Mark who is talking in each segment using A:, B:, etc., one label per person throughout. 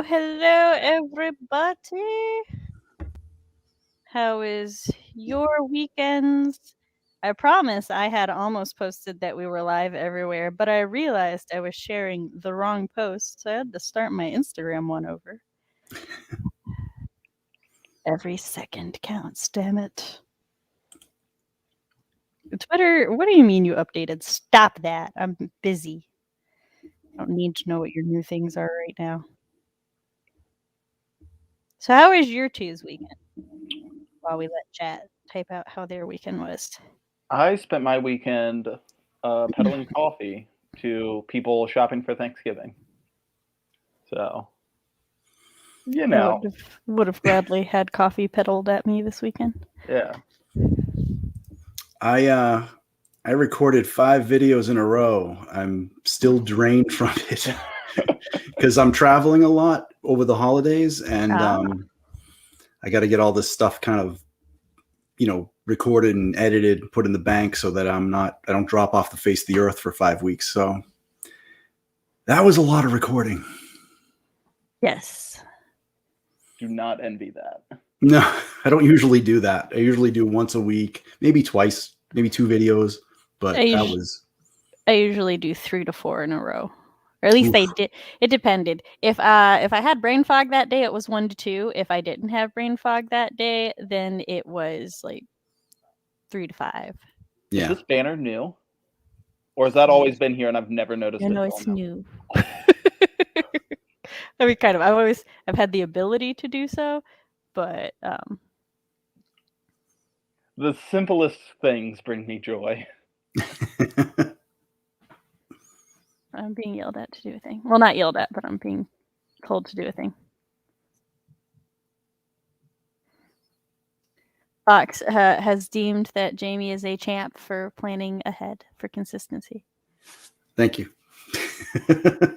A: Hello, everybody. How is your weekends? I promise I had almost posted that we were live everywhere, but I realized I was sharing the wrong post, so I had to start my Instagram one over. Every second counts, damn it. Twitter, what do you mean you updated? Stop that. I'm busy. I don't need to know what your new things are right now. So how was your Tuesday weekend? While we let chat type out how their weekend was.
B: I spent my weekend peddling coffee to people shopping for Thanksgiving. So, you know.
A: Would have gladly had coffee peddled at me this weekend.
B: Yeah.
C: I recorded 5 videos in a row. I'm still drained from it because I'm traveling a lot over the holidays, and I got to get all this stuff kind of, recorded and edited, put in the bank so that I don't drop off the face of the earth for 5 weeks. So that was a lot of recording.
A: Yes.
B: Do not envy that.
C: No, I don't usually do that. I usually do once a week, maybe twice, maybe 2 videos. But I
A: usually do 3 to 4 in a row, or at least it depended. If I had brain fog that day, it was 1 to 2. If I didn't have brain fog that day, then it was like 3 to 5.
C: Yeah.
B: Is this banner new, or has that always been here and I've never noticed it?
A: No, it's new. I mean, kind of. I've had the ability to do so, but
B: the simplest things bring me joy.
A: I'm being yelled at to do a thing. Well, not yelled at, but I'm being told to do a thing. Fox has deemed that Jamie is a champ for planning ahead for consistency.
C: Thank you.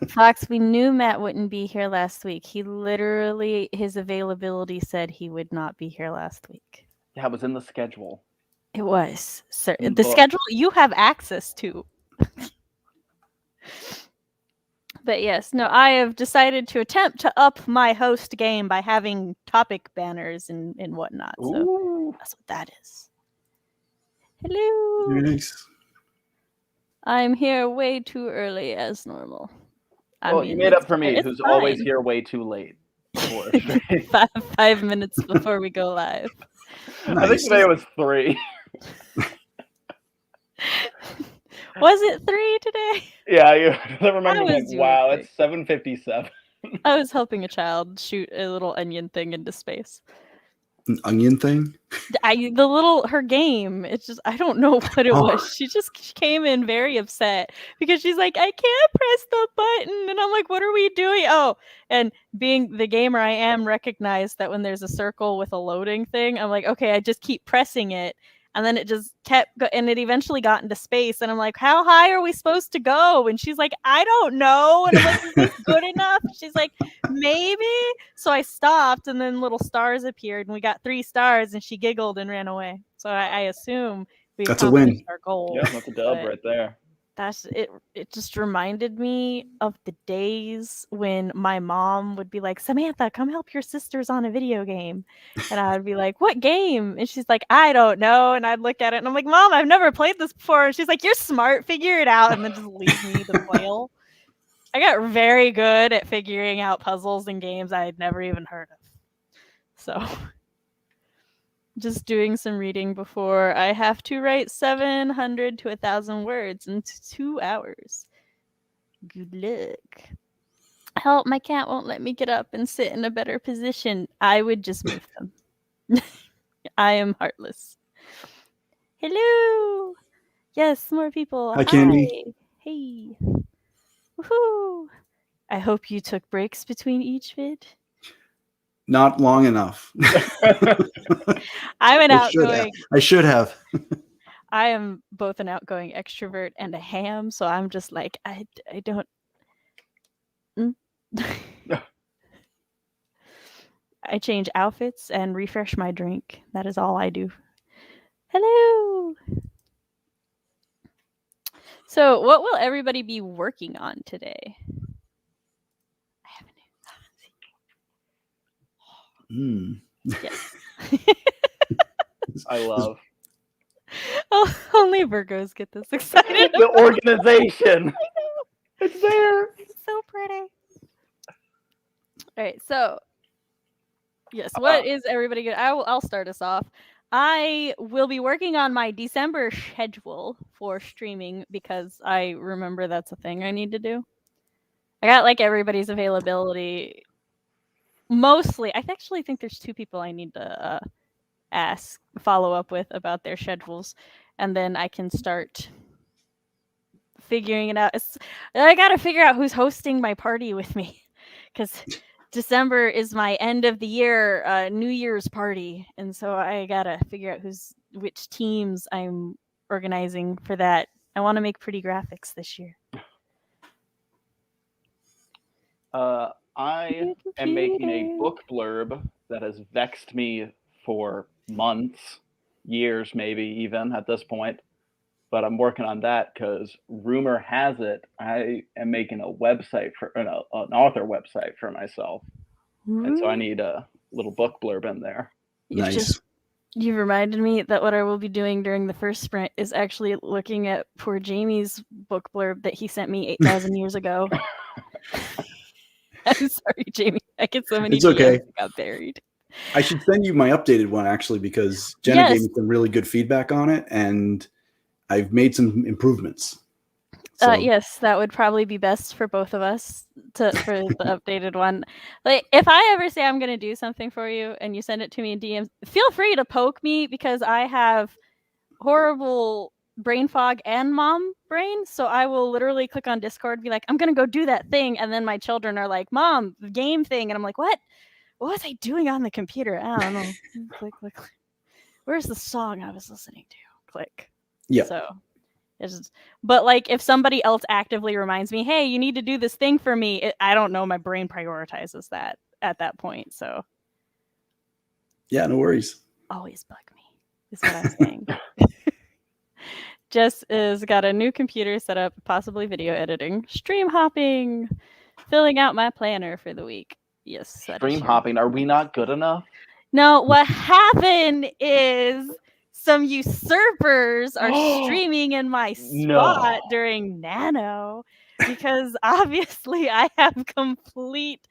A: Fox, we knew Matt wouldn't be here last week. He literally, his availability said he would not be here last week.
B: Yeah, it was in the schedule.
A: It was. Sir, the schedule you have access to. But yes, no, I have decided to attempt to up my host game by having topic banners and whatnot. So that's what that is. Hello.
C: Nice.
A: I'm here way too early as normal.
B: Well, you made up for me, who's always here way too late.
A: 5 minutes before we go live.
C: Nice.
B: I think today it was 3.
A: Was it 3 today?
B: Yeah, I remember like, wow, it's 7:57.
A: I was helping a child shoot a little onion thing into space.
C: An onion thing?
A: Her game. It's just, I don't know what it was. She just came in very upset because she's like, I can't press the button. And I'm like, what are we doing? Oh, and being the gamer I am, recognized that when there's a circle with a loading thing, I'm like, okay, I just keep pressing it. And then it just kept, and it eventually got into space. And I'm like, how high are we supposed to go? And she's like, I don't know. And I'm like, is this good enough? She's like, maybe. So I stopped, and then little stars appeared, and we got 3 stars, and she giggled and ran away. So I assume we accomplished our goal.
B: Yeah, that's a dub right there.
A: That's it. It just reminded me of the days when my mom would be like, Samantha, come help your sisters on a video game. And I'd be like, what game? And she's like, I don't know. And I'd look at it and I'm like, Mom, I've never played this before. And she's like, you're smart, figure it out. And then just leave me to wail. I got very good at figuring out puzzles and games I had never even heard of. So just doing some reading before I have to write 700 to 1,000 words in 2 hours. Good luck. Help, my cat won't let me get up and sit in a better position. I would just move them. I am heartless. Hello. Yes, more people.
C: Hi, Candy.
A: Hey. Woohoo. I hope you took breaks between each vid.
C: Not long enough.
A: I'm an outgoing.
C: I should have.
A: I am both an outgoing extrovert and a ham, so I'm just like I don't. I change outfits and refresh my drink. That is all I do. Hello. So, what will everybody be working on today? I haven't. Yes.
B: I love.
A: Oh, only Virgos get this excited.
B: The organization. It's there.
A: It's so pretty. All right, so yes, what is everybody good? I'll start us off. I will be working on my December schedule for streaming because I remember that's a thing I need to do. I got like everybody's availability. Mostly, I actually think there's 2 people I need to follow up with about their schedules, and then I can start figuring it out. I gotta figure out who's hosting my party with me, because December is my end of the year New Year's party, and so I gotta figure out which teams I'm organizing for that. I want to make pretty graphics this year.
B: I am making a book blurb that has vexed me for months, years maybe even at this point. But I'm working on that because rumor has it I am making a website for an author website for myself, and so I need a little book blurb in there.
C: Nice.
A: You reminded me that what I will be doing during the first sprint is actually looking at poor Jamie's book blurb that he sent me 8,000 years ago. I'm sorry, Jamie. I get so many.
C: It's okay.
A: DMs that got buried.
C: I should send you my updated one actually because Jenna gave me some really good feedback on it, and I've made some improvements. So.
A: Yes, that would probably be best for both of us for the updated one. Like, if I ever say I'm going to do something for you and you send it to me in DMs, feel free to poke me because I have horrible brain fog and mom brain. So I will literally click on Discord, be like, I'm going to go do that thing. And then my children are like, Mom, the game thing. And I'm like, what? What was I doing on the computer? I don't know. Click. Where's the song I was listening to? Click.
C: Yeah.
A: So, but like if somebody else actively reminds me, hey, you need to do this thing for me, I don't know. My brain prioritizes that at that point. So.
C: Yeah, no worries.
A: Always bug me, is what I'm saying. Jess has got a new computer set up, possibly video editing, stream hopping, filling out my planner for the week. Yes.
B: Stream hopping. Are we not good enough?
A: No, what happened is some usurpers are streaming in my spot during Nano because obviously I have complete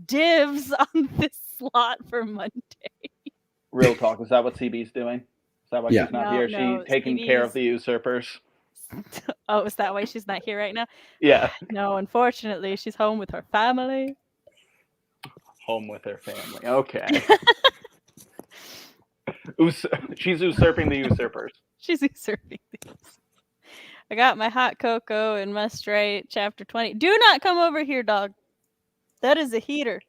A: dibs on this slot for Monday.
B: Real talk. Is that what CB's doing? Is that why she's not here? She's taking care of the usurpers.
A: Oh, is that why she's not here right now?
B: Yeah.
A: No, unfortunately, she's home with her family.
B: Home with her family. Okay. She's usurping the usurpers.
A: She's usurping these. I got my hot cocoa and must write chapter 20. Do not come over here, dog. That is a heater.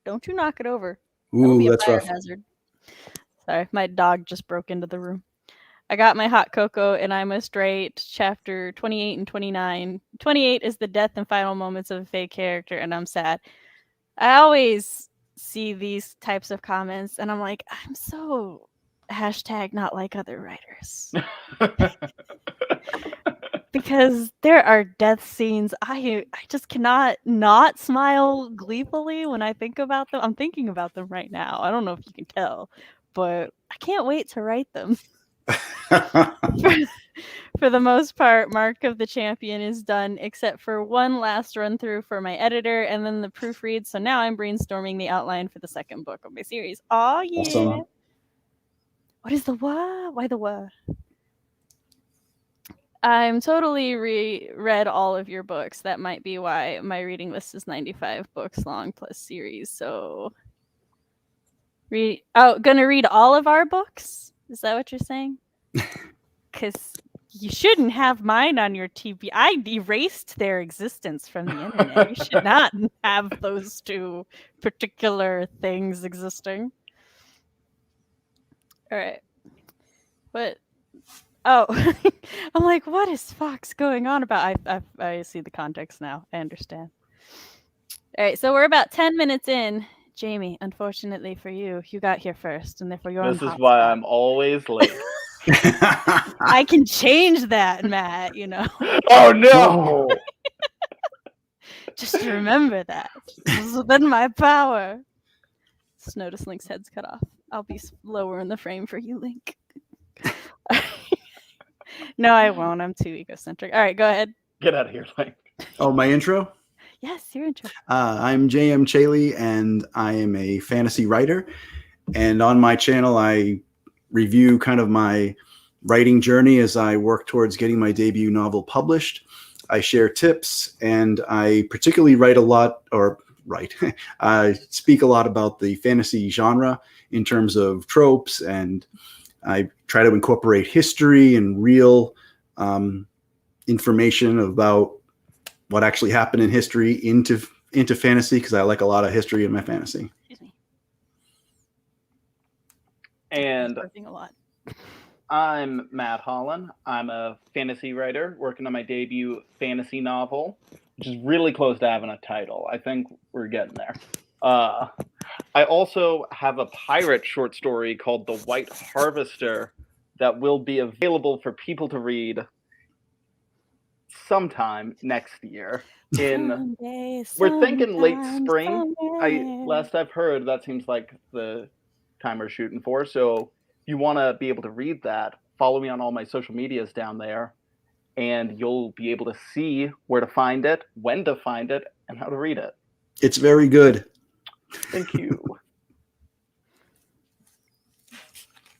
A: Don't you knock it over.
C: Ooh, that's rough.
A: Hazard. Sorry, my dog just broke into the room. I got my hot cocoa and I must write chapter 28 and 29. 28 is the death and final moments of a fake character, and I'm sad. I always see these types of comments and I'm like, I'm so #not like other writers. Because there are death scenes I just cannot not smile gleefully when I think about them. I'm thinking about them right now. I don't know if you can tell, but I can't wait to write them. For the most part, Mark of the Champion is done, except for one last run through for my editor and then the proofread. So now I'm brainstorming the outline for the second book of my series. Oh yeah.
C: Awesome.
A: What is the what? Why the what? I'm totally read all of your books. That might be why my reading list is 95 books long plus series. So gonna read all of our books? Is that what you're saying? Because you shouldn't have mine on your TV. I erased their existence from the internet. You should not have those two particular things existing. All right. What? Oh, I'm like, what is Fox going on about? I see the context now. I understand. All right, so we're about 10 minutes in. Jamie, unfortunately for you, you got here first, and therefore you're
B: This is why I'm always late.
A: I can change that, Matt, you know.
B: Oh no!
A: Just remember that. It's within my power. Notice Link's head's cut off. I'll be lower in the frame for you, Link. No, I won't. I'm too egocentric. All right, go ahead.
B: Get out of here, Link.
C: Oh, my intro?
A: Yes, your intro.
C: I'm JM Celi, and I am a fantasy writer. And on my channel, I review kind of my writing journey as I work towards getting my debut novel published. I share tips, and I particularly I speak a lot about the fantasy genre in terms of tropes, and I try to incorporate history and real information about what actually happened in history into fantasy, because I like a lot of history in my fantasy.
A: Excuse me.
B: And
A: a lot.
B: I'm Matt Hollon. I'm a fantasy writer working on my debut fantasy novel, which is really close to having a title. I think we're getting there. I also have a pirate short story called The White Harvester that will be available for people to read sometime next year. We're thinking late spring. Last I've heard, that seems like the time we're shooting for. So if you want to be able to read that, follow me on all my social medias down there, and you'll be able to see where to find it, when to find it, and how to read it.
C: It's very good.
B: Thank you.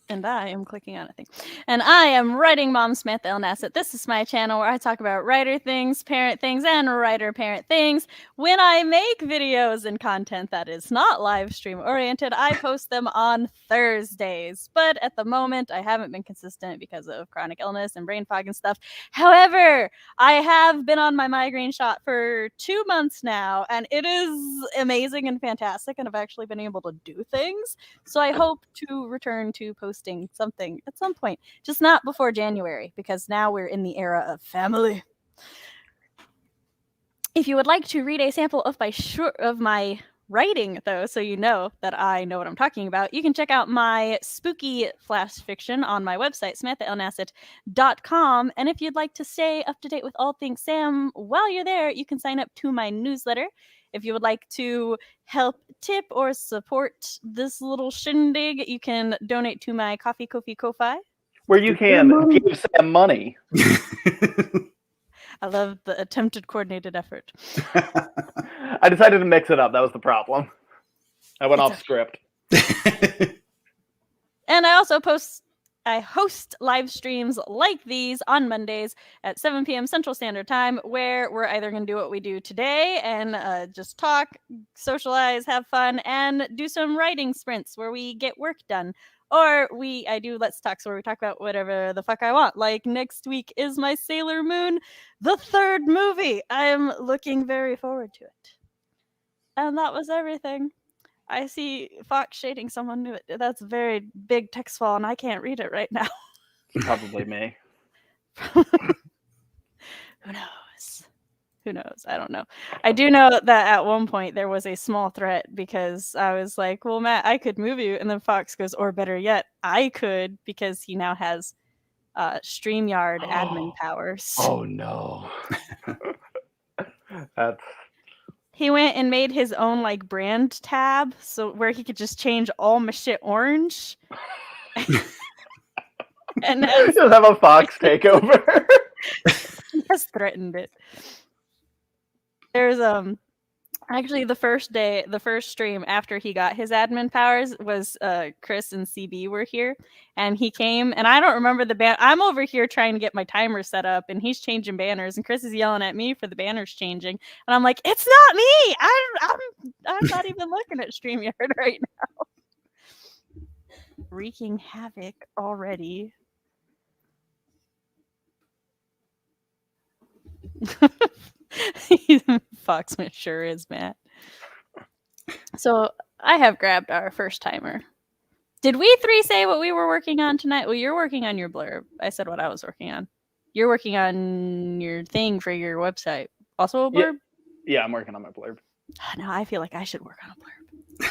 A: And I am clicking on a thing. And I am Writing Mom Samantha Nasset. This is my channel where I talk about writer things, parent things, and writer-parent things. When I make videos and content that is not live stream oriented, I post them on Thursdays. But at the moment, I haven't been consistent because of chronic illness and brain fog and stuff. However, I have been on my migraine shot for 2 months now, and it is amazing and fantastic, and I've actually been able to do things. So I hope to return to posting something at some point, just not before January, because now we're in the era of family. If you would like to read a sample of my writing, though, so you know that I know what I'm talking about, you can check out my spooky flash fiction on my website, SamanthaLNasset.com. And if you'd like to stay up to date with all things Sam while you're there, you can sign up to my newsletter. If you would like to help tip or support this little shindig, you can donate to my Ko-fi.
B: Where you can give Sam money.
A: I love the attempted coordinated effort.
B: I decided to mix it up. That was the problem. I went off script.
A: And I host live streams like these on Mondays at 7 p.m. Central Standard Time, where we're either going to do what we do today and just talk, socialize, have fun, and do some writing sprints where we get work done. Or I do Let's Talks where we talk about whatever the fuck I want. Like next week is my Sailor Moon, the 3rd movie. I am looking very forward to it. And that was everything. I see Fox shading someone. That's a very big text font, and I can't read it right now.
B: Probably me.
A: Who knows? Who knows? I don't know. I do know that at one point there was a small threat because I was like, well, Matt, I could move you. And then Fox goes, or better yet, I could, because he now has StreamYard admin powers.
B: Oh, no.
A: He went and made his own like brand tab, so where he could just change all my shit orange. And has,
B: Just have a Fox takeover.
A: he has threatened it. There's actually the first stream after he got his admin powers was Chris and CB were here, and he came, and I don't remember the ban. I'm over here trying to get my timer set up, and he's changing banners, and Chris is yelling at me for the banners changing, and I'm like, it's not me. I'm not even looking at StreamYard right now. Wreaking havoc already. Foxman sure is, Matt. So I have grabbed our first timer. Did we three say what we were working on tonight? Well, you're working on your blurb. I said what I was working on. You're working on your thing for your website. Also a blurb?
B: Yeah, I'm working on my blurb.
A: No, I feel like I should work on a blurb.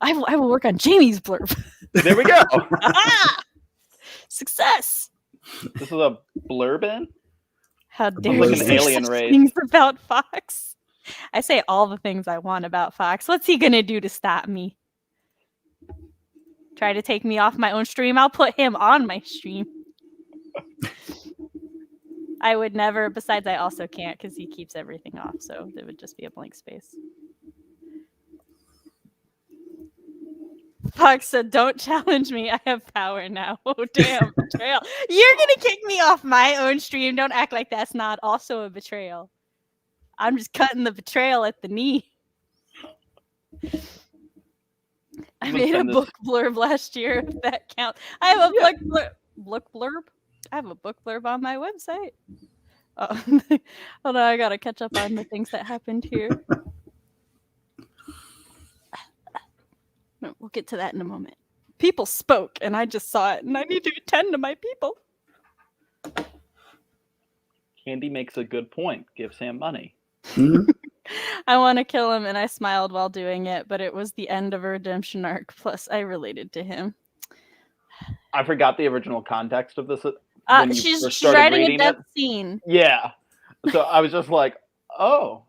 A: I will work on Jamie's blurb.
B: There we go.
A: Success.
B: This is a blurb in?
A: How dare
B: like
A: you
B: an
A: say
B: alien
A: such
B: race.
A: things about Fox? I say all the things I want about Fox. What's he gonna do to stop me? Try to take me off my own stream? I'll put him on my stream. I would never. Besides, I also can't because he keeps everything off, so it would just be a blank space. Fox said, "Don't challenge me. I have power now." Oh, damn. Betrayal. You're going to kick me off my own stream. Don't act like that's not also a betrayal. I'm just cutting the betrayal at the knee. I made a book blurb last year, if that counts. I have a book blurb? I have a book blurb on my website. Oh, hold on, I gotta catch up on the things that happened here. We'll get to that in a moment. People spoke, and I just saw it, and I need to attend to my people.
B: Candy makes a good point. Give Sam money.
A: I want to kill him, and I smiled while doing it, but it was the end of a redemption arc, plus I related to him.
B: I forgot the original context of this.
A: She's writing a death scene.
B: Yeah. So I was just like, oh.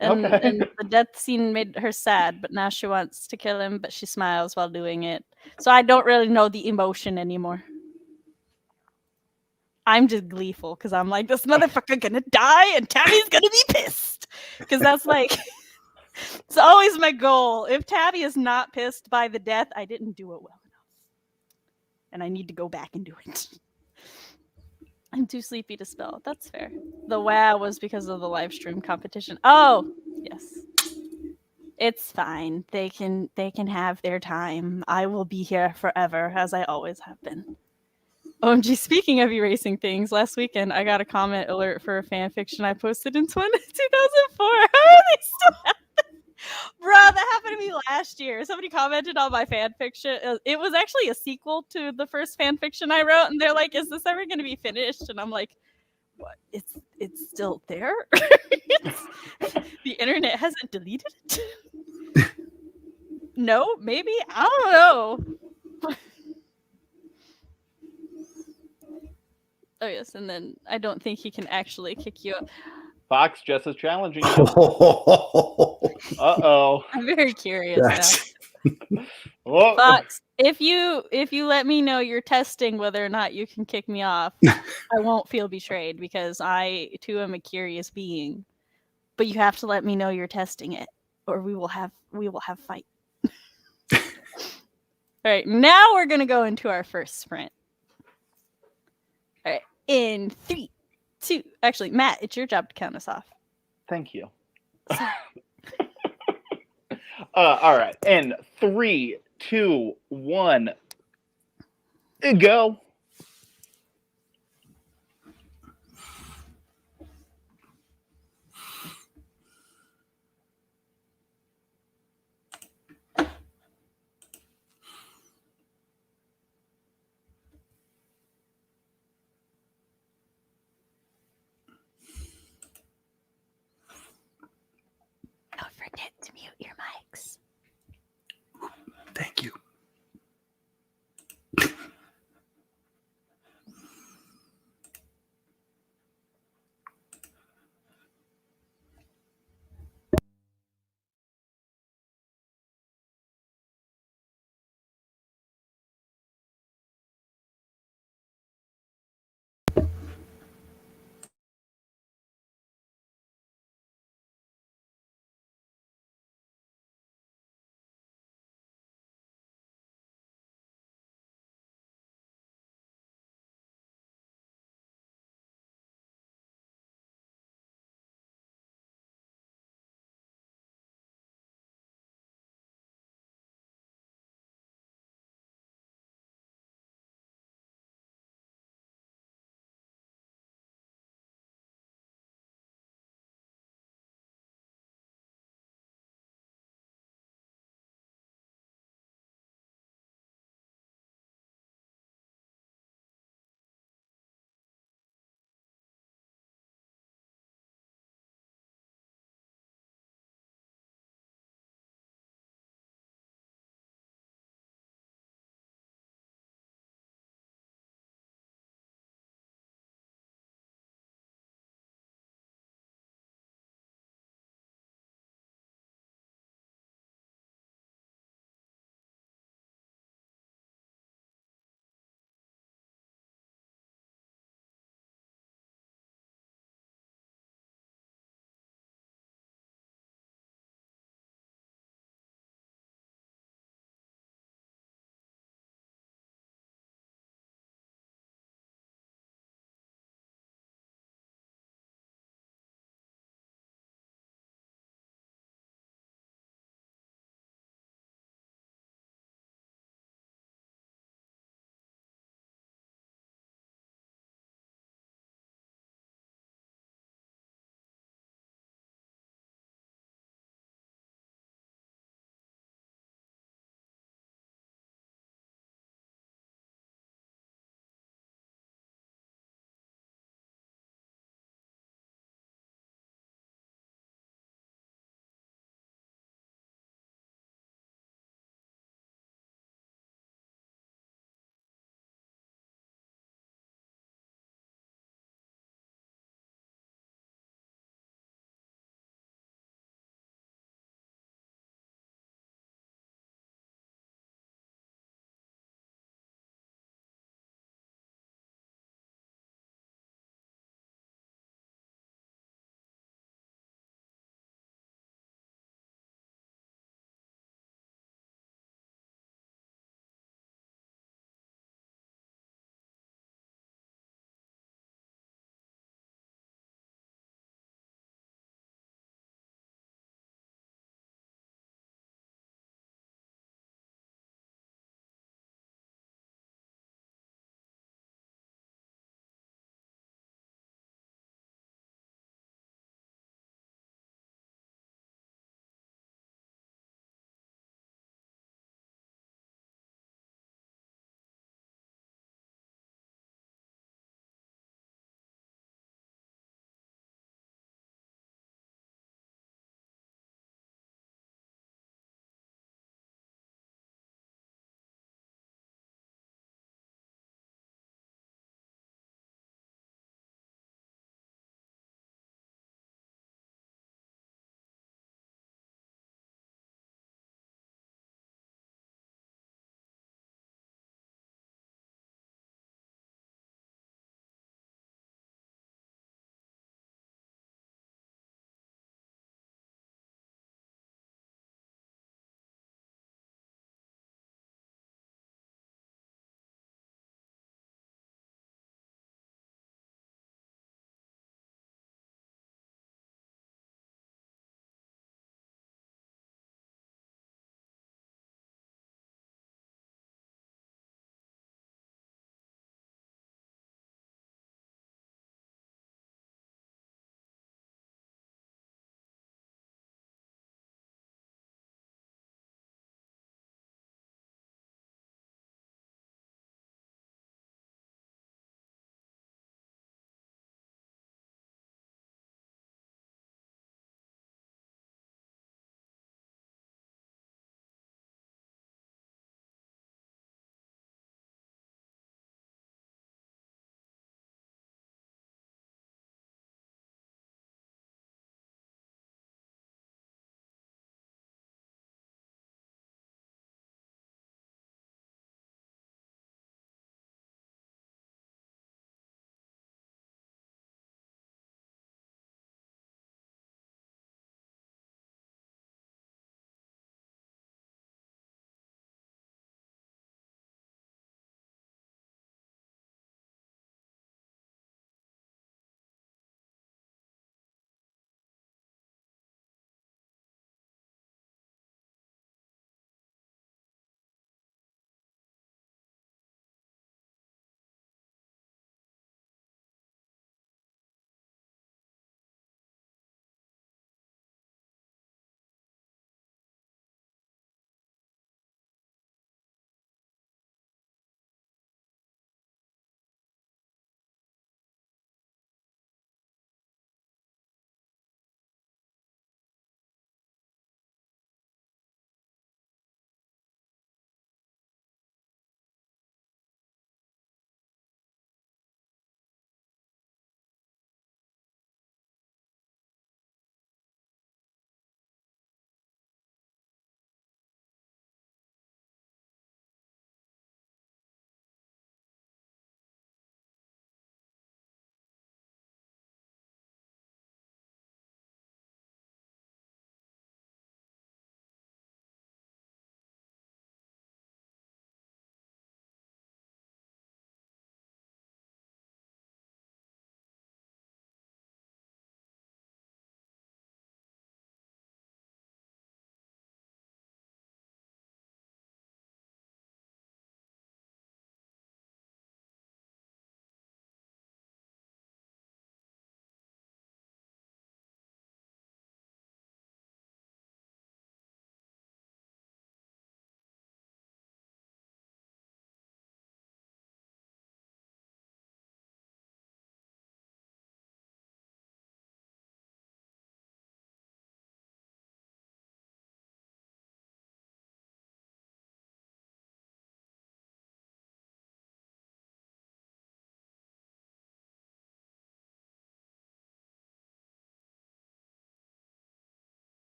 A: And,
B: okay.
A: And the death scene made her sad, but now she wants to kill him, but she smiles while doing it. So I don't really know the emotion anymore. I'm just gleeful because I'm like, this motherfucker gonna die and Tabby's gonna be pissed. Because that's like, it's always my goal. If Tabby is not pissed by the death, I didn't do it well enough. And I need to go back and do it. I'm too sleepy to spell. That's fair. The wow was because of the live stream competition. Oh, yes. It's fine. They can have their time. I will be here forever, as I always have been. OMG, speaking of erasing things, last weekend I got a comment alert for a fan fiction I posted in 2004. How are they still happening? Bro, that happened to me last year. Somebody commented on my fan fiction. It was actually a sequel to the first fan fiction I wrote, and they're like, "Is this ever going to be finished?" And I'm like, "What? It's still there? The internet hasn't deleted it? No, maybe, I don't know." Oh yes, and then I don't think he can actually kick you up.
B: Fox just as challenging. Uh-oh.
A: I'm very curious now.
B: Fox,
A: if you let me know you're testing whether or not you can kick me off, I won't feel betrayed because I too am a curious being. But you have to let me know you're testing it, or we will have fight. All right, now we're gonna go into our first sprint. All right, in 3, 2. Actually, Matt, it's your job to count us off.
B: Thank you. All right. In 3, 2, 1, go.
A: Don't forget to mute your mics.
C: Thank you.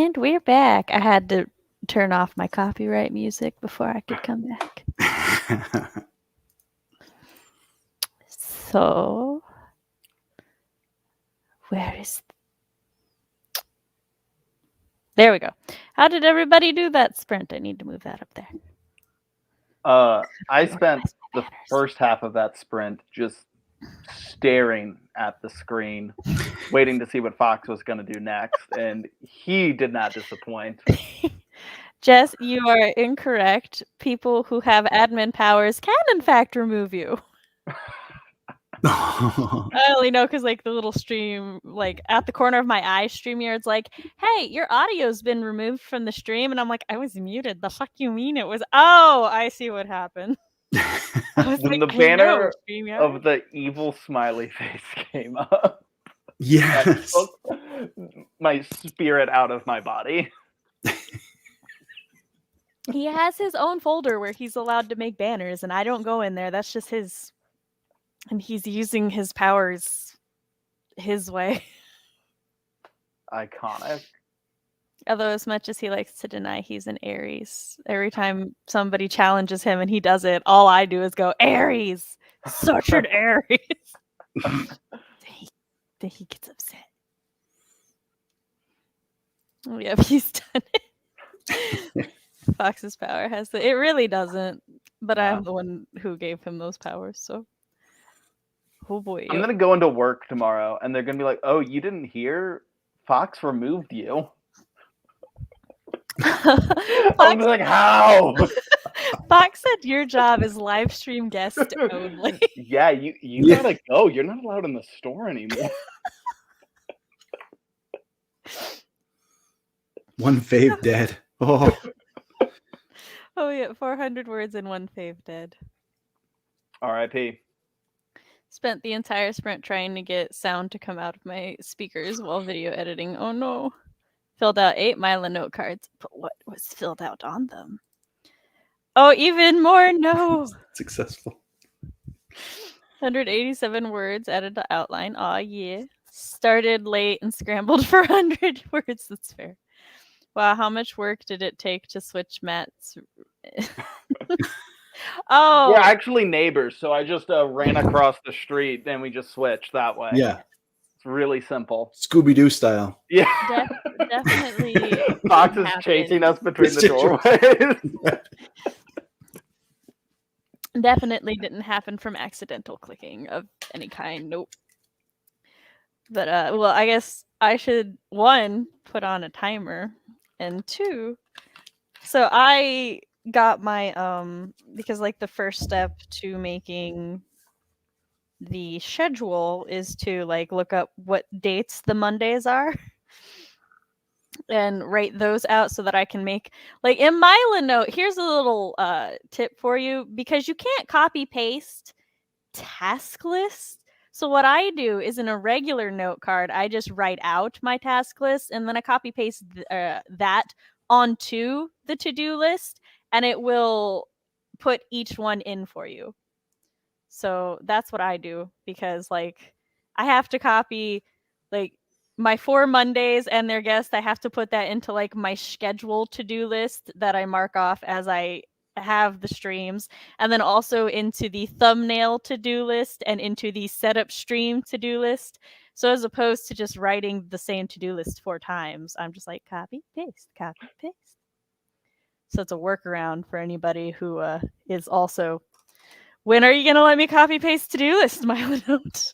A: And we're back. I had to turn off my copyright music before I could come back. So, where is... There we go. How did everybody do that sprint? I need to move that up there.
B: I spent the first half of that sprint just staring at the screen, waiting to see what Fox was going to do next, and he did not disappoint.
A: Jess, you are incorrect. People who have admin powers can, in fact, remove you. I only know because, like, the little stream, like, at the corner of my eye, StreamYard's like, hey, your audio's been removed from the stream. And I'm like, I was muted. The fuck you mean it was? Oh, I see what happened.
B: When
A: like,
B: the banner of the evil smiley face came up,
C: yes,
B: that took my spirit out of my body.
A: He has his own folder where he's allowed to make banners, and I don't go in there. That's just his. And he's using his powers his way.
B: Iconic.
A: Although as much as he likes to deny he's an Aries, every time somebody challenges him and he does it, all I do is go, Aries! Such an Aries! Then he gets upset. Oh, yep, he's done it. Fox's power has it really doesn't, but I'm the one who gave him those powers, so. Oh boy.
B: I'm going to go into work tomorrow and they're going to be like, oh, you didn't hear? Fox removed you. I'm like, how?
A: Fox said your job is live stream guest only.
B: Yeah, you gotta go. You're not allowed in the store anymore.
C: One fave dead. Oh.
A: Oh yeah, 400 words and one fave dead.
B: R.I.P.
A: Spent the entire sprint trying to get sound to come out of my speakers while video editing. Oh no. Filled out 8 Mila note cards, but what was filled out on them? Oh, even more, no.
C: Successful.
A: 187 words added to outline. Aw, yeah. Started late and scrambled for 100 words. That's fair. Wow, how much work did it take to switch Matt's... Oh.
B: We're actually neighbors, so I just ran across the street and we just switched that way.
C: Yeah.
B: It's really simple.
C: Scooby-Doo style.
A: Yeah. Definitely.
B: Fox is chasing us between the doorways.
A: Definitely didn't happen from accidental clicking of any kind. Nope. But, well, I guess I should, 1, put on a timer, and 2, so I got my, because, like, the first step to making the schedule is to, like, look up what dates the Mondays are and write those out so that I can make, like, in Mila note, here's a little tip for you, because you can't copy paste task list. So what I do is in a regular note card, I just write out my task list and then I copy paste that onto the to-do list and it will put each one in for you. So that's what I do because, like, I have to copy, like, my 4 Mondays and their guests. I have to put that into, like, my schedule to-do list that I mark off as I have the streams, and then also into the thumbnail to-do list and into the setup stream to-do list. So as opposed to just writing the same to-do list 4 times, I'm just like copy, paste, copy, paste. So it's a workaround for anybody who is also, when are you going to let me copy paste to-do list, Mila note?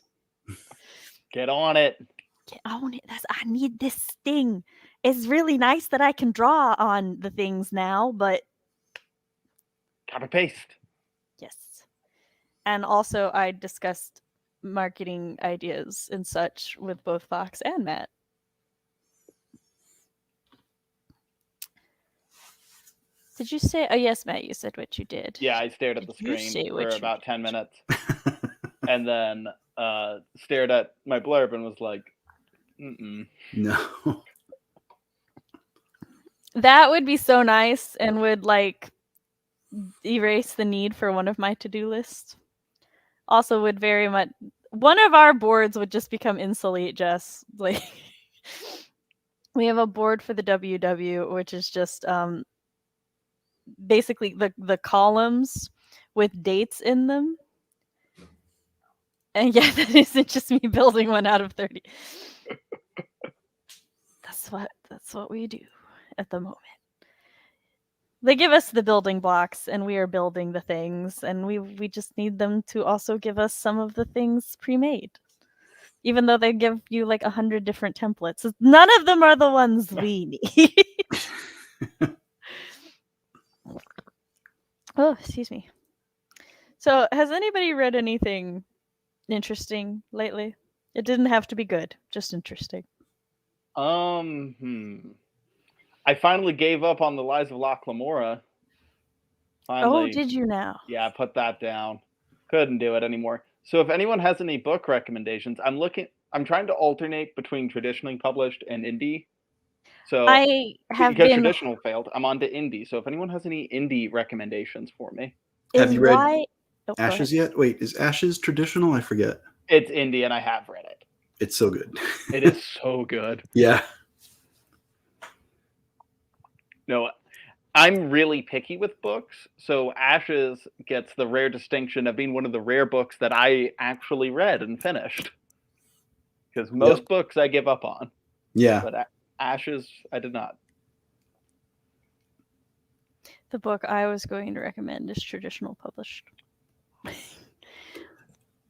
B: Get on it.
A: Get on it. I need this thing. It's really nice that I can draw on the things now, but
B: copy paste.
A: Yes. And also I discussed marketing ideas and such with both Fox and Matt. Did you say, oh yes, Matt, you said what you did.
B: Yeah, I stared at the screen for about 10 minutes. And then stared at my blurb and was like,
C: no.
A: That would be so nice and would, like, erase the need for one of my to-do lists. Also would very much, one of our boards would just become insolite, Jess. Like, We have a board for the WW, which is just basically the columns with dates in them. And yeah, that isn't just me building one out of 30. That's what we do at the moment. They give us the building blocks and we are building the things, and we just need them to also give us some of the things pre-made. Even though they give you like 100 different templates. None of them are the ones we need. Oh, excuse me. So, has anybody read anything interesting lately? It didn't have to be good, just interesting.
B: I finally gave up on the Lies of Locke Lamora. Finally.
A: Oh, did you now?
B: Yeah, I put that down. Couldn't do it anymore. So if anyone has any book recommendations, I'm trying to alternate between traditionally published and indie. So
A: I have
B: because
A: been
B: traditional failed, I'm on to indie. So if anyone has any indie recommendations for me.
C: Have you read
A: Oh,
C: Ashes yet? Wait, is Ashes traditional? I forget.
B: It's indie and I have read it.
C: It's so good.
B: It is so good.
C: Yeah.
B: No, I'm really picky with books, so Ashes gets the rare distinction of being one of the rare books that I actually read and finished. Because most books I give up on.
C: Yeah.
B: But Ashes, I did not.
A: The book I was going to recommend is traditional published.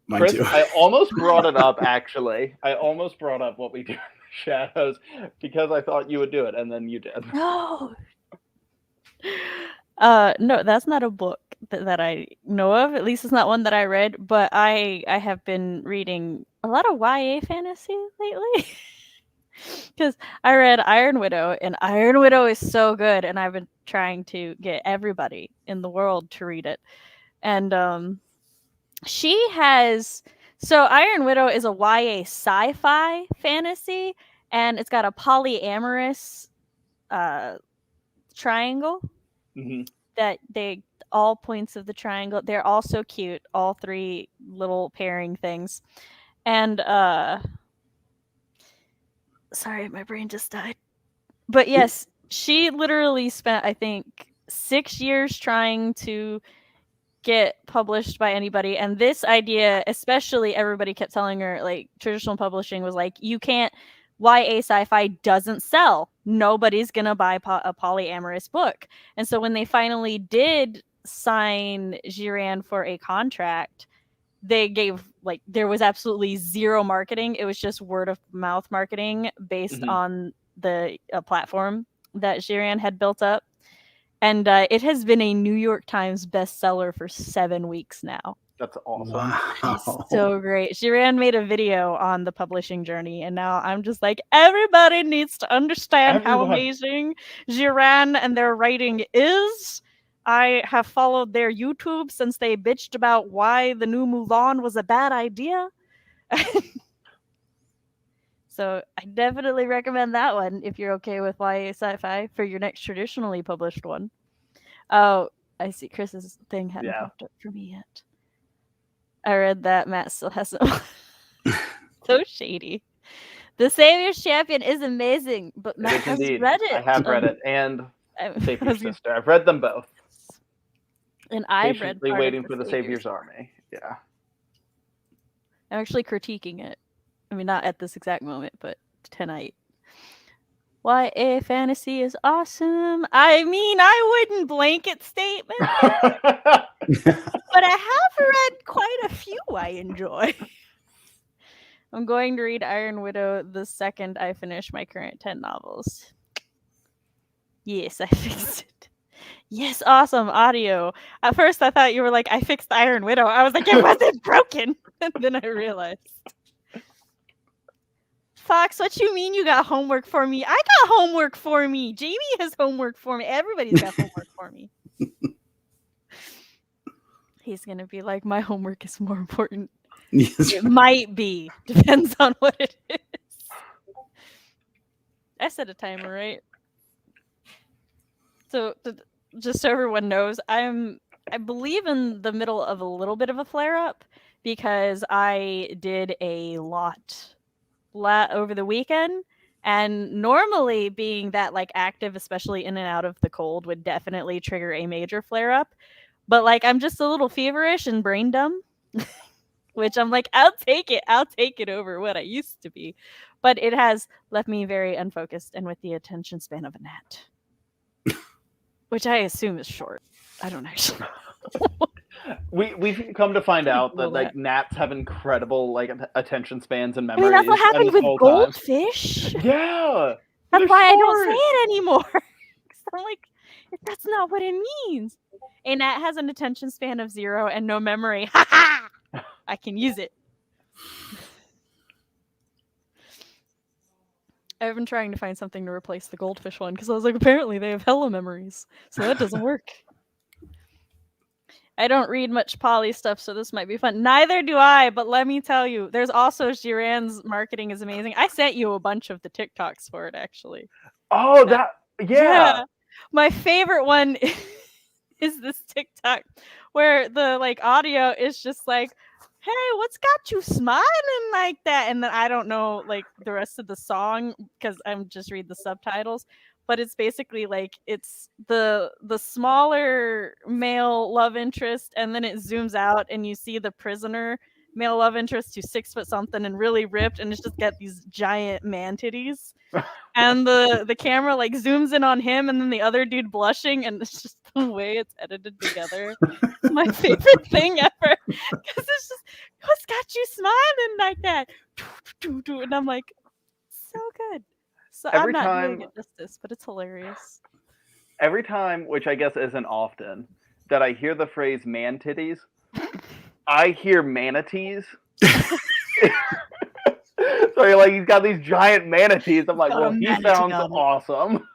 C: Mine
B: Chris,
C: too.
B: I almost brought it up, actually. I almost brought up What We Do in the Shadows because I thought you would do it, and then you did.
A: No. No, that's not a book that I know of. At least it's not one that I read, but I have been reading a lot of YA fantasy lately. Because I read Iron Widow, and Iron Widow is so good, and I've been trying to get everybody in the world to read it. And she has... So Iron Widow is a YA sci-fi fantasy, and it's got a polyamorous triangle.
B: Mm-hmm.
A: That all points of the triangle, they're all so cute, all three little pairing things. And sorry, my brain just died. But yes, she literally spent, I think, 6 years trying to get published by anybody. And this idea, especially, everybody kept telling her, like, traditional publishing was like, you can't... YA sci-fi doesn't sell. Nobody's gonna buy a polyamorous book. And so when they finally did sign Jiran for a contract, they gave, like, there was absolutely zero marketing. It was just word of mouth marketing based on the platform that Jiran had built up. And it has been a New York Times bestseller for 7 weeks now.
B: That's awesome.
C: Wow.
A: It's so great. Jiran made a video on the publishing journey, and now I'm just like, everybody needs to understand how amazing Jiran and their writing is. I have followed their YouTube since they bitched about why the new Mulan was a bad idea. So I definitely recommend that one if you're okay with YA sci-fi for your next traditionally published one. Oh, I see Chris's thing hadn't popped up for me yet. I read that. Matt still hasn't. So shady. The Savior's Champion is amazing, but Matt has read it.
B: I have read it, and Savior's Sister. I've read them both.
A: And I've read
B: Patiently waiting for the Savior's Army. Yeah.
A: I'm actually critiquing it. I mean, not at this exact moment, but tonight. YA fantasy is awesome. I mean, I wouldn't blanket statement that, but I have read quite a few I enjoy. I'm going to read Iron Widow the second I finish my current 10 novels. Yes, I fixed it. Yes, awesome audio. At first I thought you were like, I fixed Iron Widow. I was like, it wasn't broken. And then I realized. Fox, what you mean you got homework for me? I got homework for me. Jamie has homework for me. Everybody's got homework for me. He's going to be like, my homework is more important. Yes. It might be. Depends on what it is. I set a timer, right? So, just so everyone knows, I believe in the middle of a little bit of a flare-up because I did a lot over the weekend, And normally being that like active, especially in and out of the cold, would definitely trigger a major flare up. But like I'm just a little feverish and brain dumb, which I'm like, I'll take it over what I used to be. But it has left me very unfocused and with the attention span of a gnat, which I assume is short. I don't actually know.
B: We've come to find out that like gnats have incredible like attention spans and
A: I
B: memories.
A: mean, that's what happened with goldfish.
B: Yeah,
A: that's why I don't say it anymore. I'm like, that's not what it means. A gnat has an attention span of 0 and no memory. Ha ha! I can use it. I've been trying to find something to replace the goldfish one because I was like, apparently they have hella memories, so that doesn't work. I don't read much poly stuff, so this might be fun. Neither do I, but let me tell you, there's also Jiran's marketing is amazing. I sent you a bunch of the TikToks for it, actually.
B: Oh, yeah.
A: My favorite one is this TikTok where the like audio is just like, hey, what's got you smiling like that? And then I don't know like the rest of the song because I'm just read the subtitles. But it's basically like it's the smaller male love interest, and then it zooms out and you see the prisoner male love interest who's 6 foot something and really ripped, and it's just got these giant man titties. And the camera like zooms in on him and then the other dude blushing, and it's just the way it's edited together. It's my favorite thing ever. Because it's just, what's got you smiling like that? And I'm like, so good. So I'm not doing it justice, but it's hilarious.
B: Every time, which I guess isn't often, that I hear the phrase man titties, I hear manatees. So you're like, he's got these giant manatees. I'm like, well, he sounds awesome.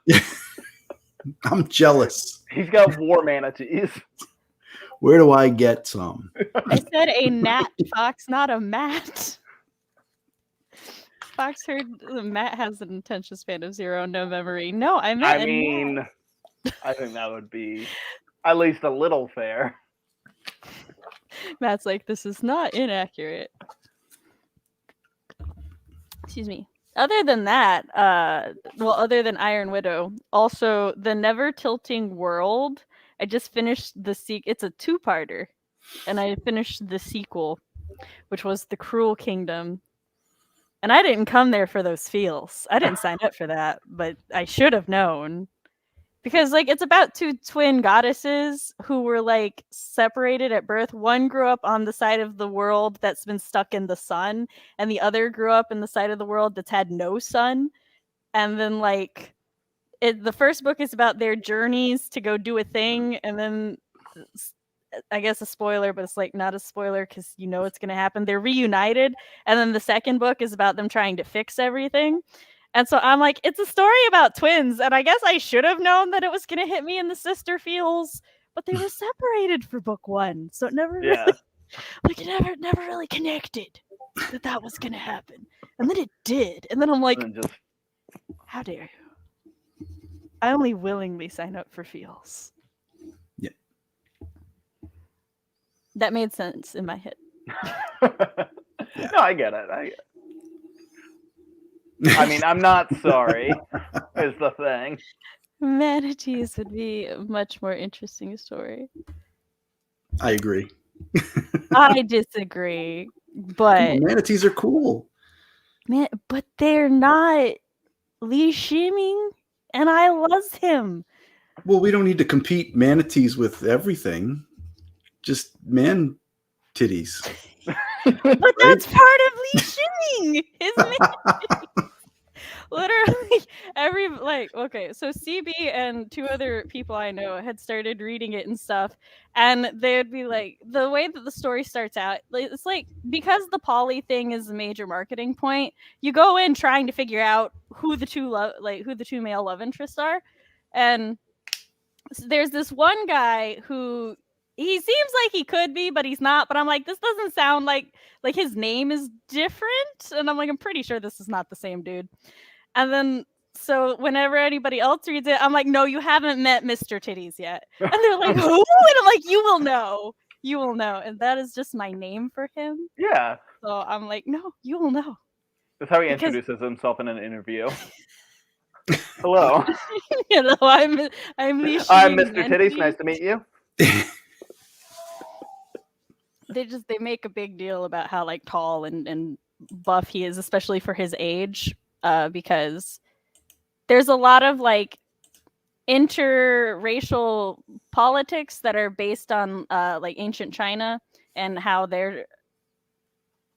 C: I'm jealous.
B: He's got war manatees.
C: Where do I get some?
A: I said a gnat, Fox, not a mat. Fox heard Matt has an attention span of 0, no memory. No, I meant.
B: I mean, I think that would be at least a little fair.
A: Matt's like, this is not inaccurate. Excuse me. Other than that, other than Iron Widow, also the Never Tilting World. I just finished it's a 2-parter, and I finished the sequel, which was The Cruel Kingdom. And I didn't come there for those feels. I didn't sign up for that, but I should have known. Because like it's about 2 twin goddesses who were like separated at birth. One grew up on the side of the world that's been stuck in the sun, and the other grew up in the side of the world that's had no sun. And then like the first book is about their journeys to go do a thing, and then I guess a spoiler, but it's like not a spoiler because you know it's going to happen. They're reunited, and then the second book is about them trying to fix everything. And so I'm like, it's a story about twins, and I guess I should have known that it was going to hit me in the sister feels, but they were separated for book 1, so it never really, like it never really connected that was going to happen, and then it did, and then I'm like, how dare you? I only willingly sign up for feels.
C: Yeah.
A: That made sense in my head.
B: No, I get it. I mean, I'm not sorry, is the thing.
A: Manatees would be a much more interesting story.
C: I agree.
A: I disagree, but
C: manatees are cool.
A: Man, but they're not Li Shiming, and I love him.
C: Well, we don't need to compete manatees with everything. Just man titties.
A: But right? That's part of Li Shiming, isn't it? Literally so CB and 2 other people I know had started reading it and stuff, and they'd be like, the way that the story starts out, it's like, because the poly thing is a major marketing point, you go in trying to figure out who the 2 male love interests are, and there's this one guy who he seems like he could be, but he's not. But I'm like, this doesn't sound like his name is different, and I'm like, I'm pretty sure this is not the same dude. And then, so whenever anybody else reads it, I'm like, no, you haven't met Mr. Titties yet. And they're like, who? And I'm like, you will know. And that is just my name for him.
B: Yeah.
A: So I'm like, no, you will know.
B: That's how he introduces himself in an interview. Hello.
A: Hello, I'm Lee
B: I'm
A: Shiming
B: Mr. Titties.
A: Nancy.
B: Nice to meet you.
A: They make a big deal about how like tall and buff he is, especially for his age, because there's a lot of like interracial politics that are based on like ancient China and how they're,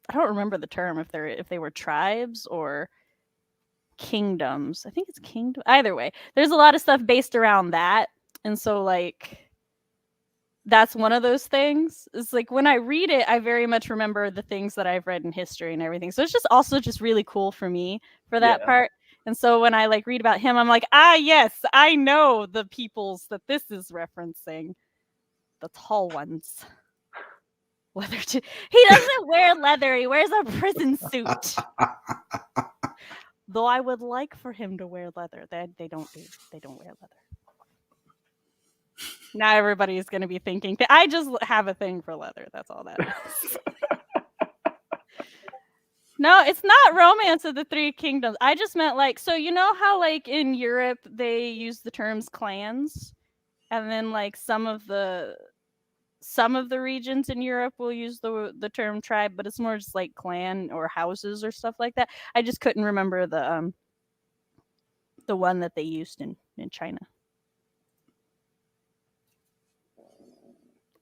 A: I don't remember the term, if they were tribes or kingdoms. I think it's kingdom. Either way, there's a lot of stuff based around that, and so like that's one of those things. It's like when I read it, I very much remember the things that I've read in history and everything. So it's just also just really cool for me for that part. And so when I like read about him, I'm like, yes, I know the peoples that this is referencing. The tall ones. He doesn't wear leather. He wears a prison suit. Though I would like for him to wear leather. They don't wear leather. Now everybody's going to be thinking, I just have a thing for leather. That's all that is. No, it's not Romance of the Three Kingdoms. I just meant like, so you know how like in Europe they use the terms clans, and then like some of the regions in Europe will use the term tribe, but it's more just like clan or houses or stuff like that. I just couldn't remember the one that they used in China.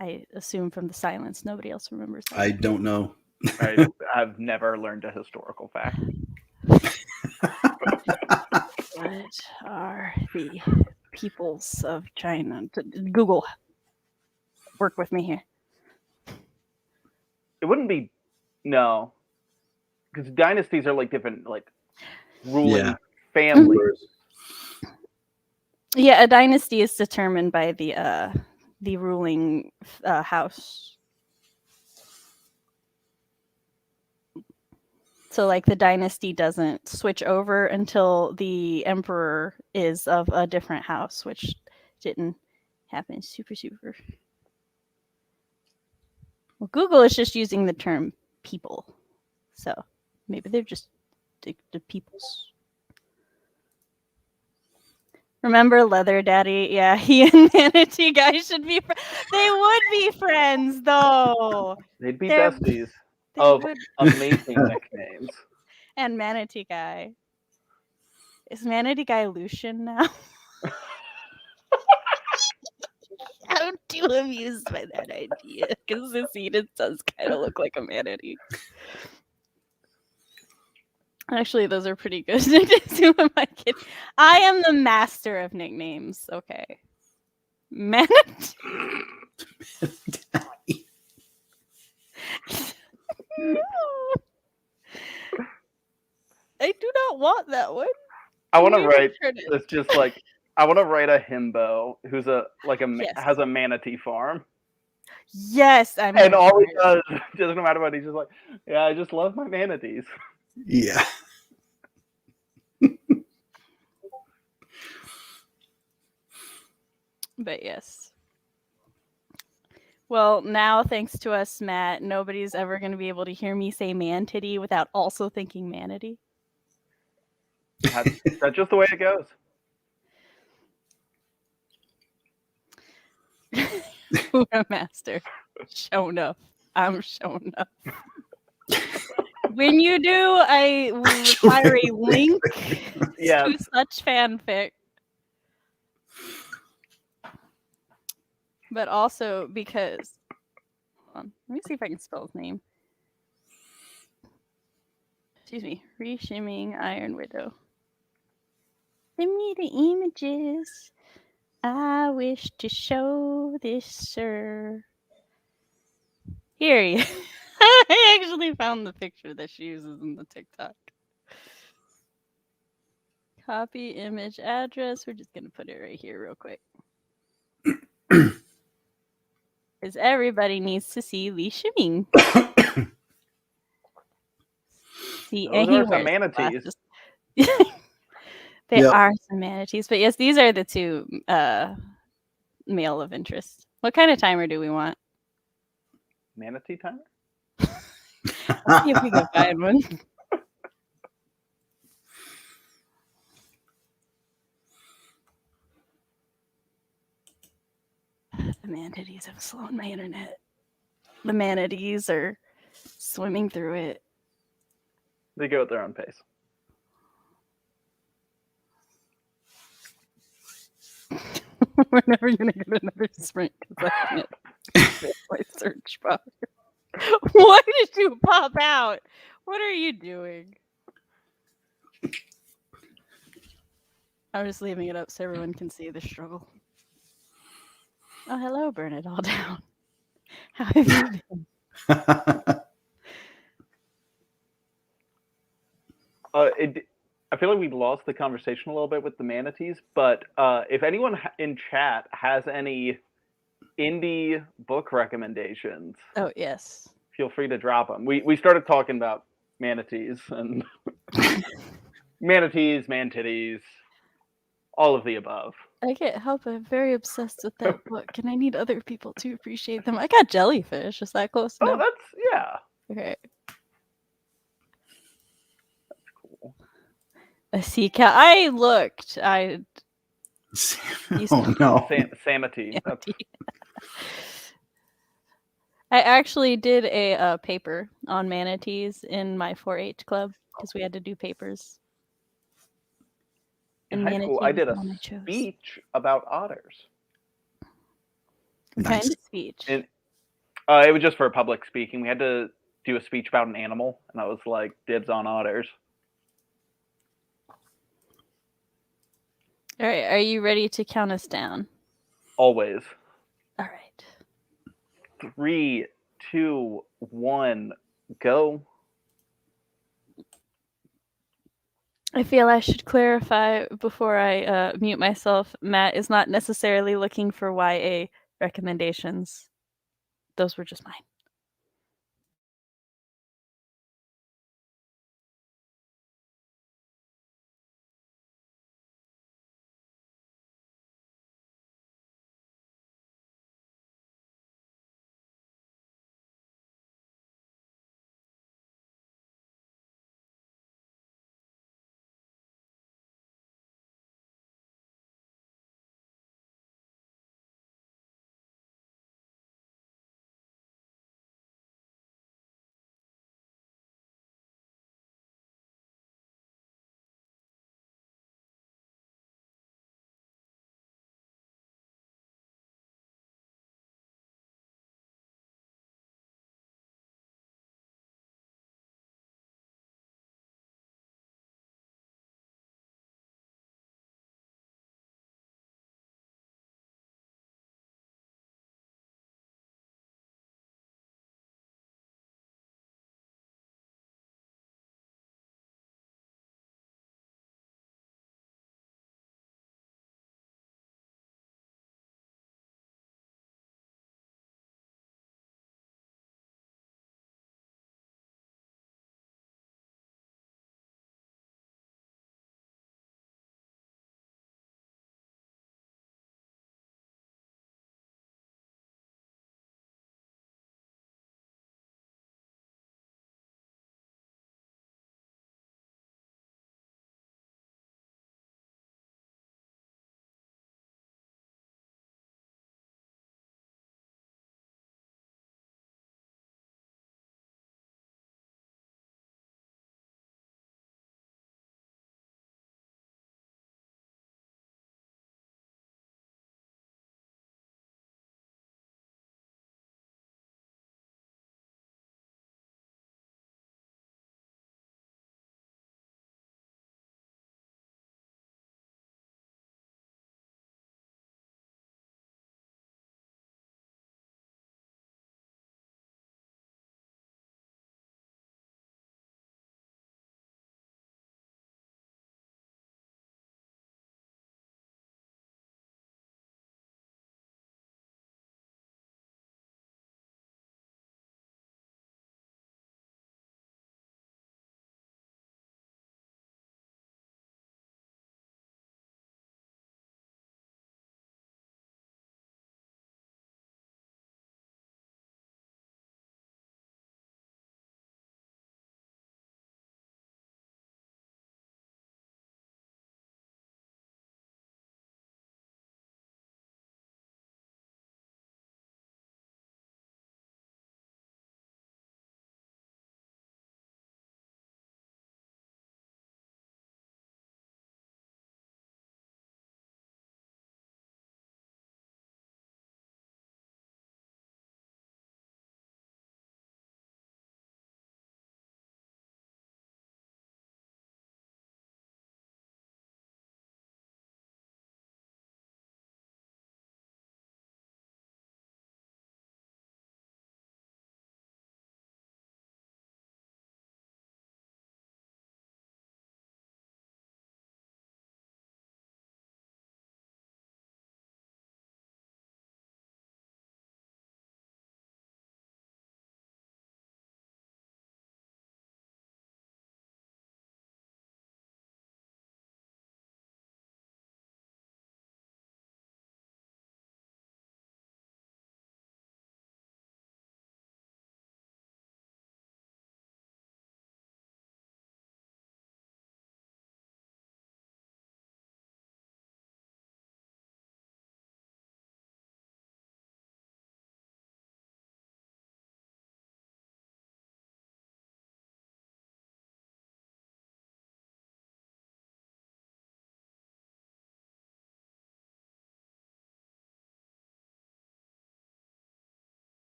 A: I assume from the silence nobody else remembers that.
C: I don't know.
B: I've never learned a historical fact.
A: What are the peoples of China? Google. Work with me here.
B: It wouldn't be, no, because dynasties are like different, like ruling families.
A: Yeah, a dynasty is determined by the ruling house. So like the dynasty doesn't switch over until the emperor is of a different house, which didn't happen super. Well, Google is just using the term people. So maybe they're just the peoples. Remember Leather Daddy? Yeah, he and Manatee Guy should be they would be friends, though.
B: They'd be besties of amazing nicknames.
A: And Manatee Guy. Is Manatee Guy Lucian now? I'm too amused by that idea, because this Eden does kind of look like a manatee. Actually, those are pretty good nicknames. Who am I kidding? I am the master of nicknames. Okay. Manatee. I do not want that one.
B: I want to write. It's just like I want to write a himbo who's has a manatee farm.
A: Yes,
B: and all he does, just no matter what, he's just like, yeah, I just love my manatees.
C: Yeah.
A: But yes. Well, now thanks to us, Matt, nobody's ever going to be able to hear me say man-titty without also thinking manatee.
B: That's just the way it goes.
A: We're a master. Shown up. I'm shown up. When you do, I will require a link to such fanfic. But also because, hold on, let me see if I can spell his name. Excuse me, Reshimming Iron Widow. Send me the images. I wish to show this, sir. Here he is. I actually found the picture that she uses in the TikTok. Copy image address. We're just going to put it right here real quick. Because everybody needs to see Lee Shiming. See,
B: those are some manatees.
A: They are some manatees. But yes, these are the two male of interest. What kind of timer do we want?
B: Manatee timer?
A: Let's see if we can find one. The manatees have slowed my internet. The manatees are swimming through it.
B: They go at their own pace.
A: We're never gonna get another sprint because I can't fit my search bar. Why did you pop out? What are you doing? I'm just leaving it up so everyone can see the struggle. Oh, hello, burn it all down. How have you been?
B: I feel like we lost the conversation a little bit with the manatees, but if anyone in chat has any indie book recommendations,
A: Oh, yes.
B: feel free to drop them. We started talking about manatees and manatees, man-titties, all of the above.
A: I can't help it. I'm very obsessed with that book, and I need other people to appreciate them. I got jellyfish. Is that close
B: Oh,
A: enough?
B: that's, yeah.
A: Okay.
B: That's cool.
A: A sea cat. I looked.
C: Oh no.
B: Samity. That's...
A: I actually did a paper on manatees in my 4-H club because we had to do papers.
B: In high school, I did a
A: chose.
B: speech about otters.
A: What kind of speech?
B: It was just for public speaking. We had to do a speech about an animal, and I was like, dibs on otters.
A: All right, are you ready to count us down?
B: Always.
A: All right.
B: 3, 2, 1, go.
A: I feel I should clarify before I mute myself. Matt is not necessarily looking for YA recommendations. Those were just mine.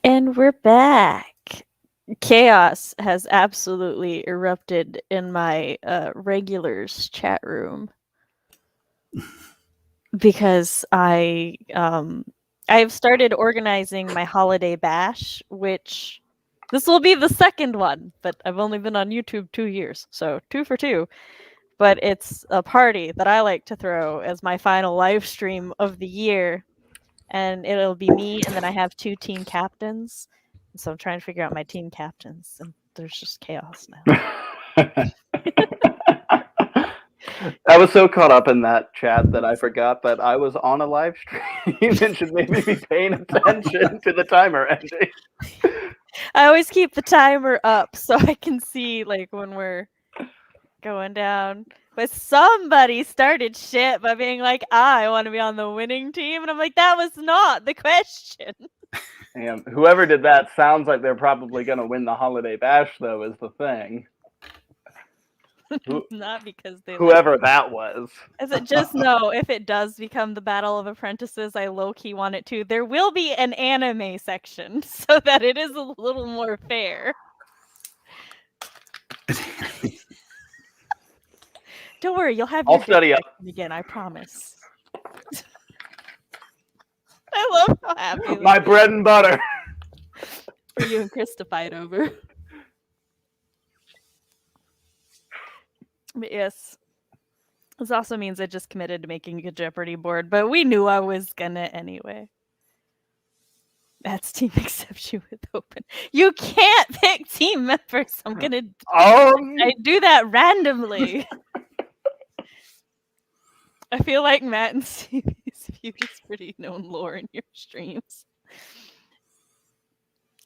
A: And we're back. Chaos has absolutely erupted in my regulars chat room because I've started organizing my holiday bash, which this will be the second one, but I've only been on YouTube 2 years, so 2 for 2. But it's a party that I like to throw as my final live stream of the year, and it'll be me, and then I have 2 team captains. So I'm trying to figure out my team captains, and there's just chaos now.
B: I was so caught up in that chat that I forgot that I was on a live stream and should maybe be paying attention to the timer ending.
A: I always keep the timer up so I can see like when we're going down. But somebody started shit by being like, I want to be on the winning team. And I'm like, that was not the question.
B: And whoever did that sounds like they're probably going to win the holiday bash, though, is the thing.
A: Not because they
B: whoever that was.
A: As it just know, if it does become the Battle of Apprentices, I low-key want it to. There will be an anime section so that it is a little more fair. Don't worry, you'll have your
B: I'll study up
A: again, I promise. I love how happy
B: my bread and butter
A: for you and Chris to fight over. But yes, this also means I just committed to making a Jeopardy board, but we knew I was gonna anyway. That's team except you with open. You can't pick team members. I'm gonna I do that randomly. I feel like Matt and CB's viewed is pretty known lore in your streams.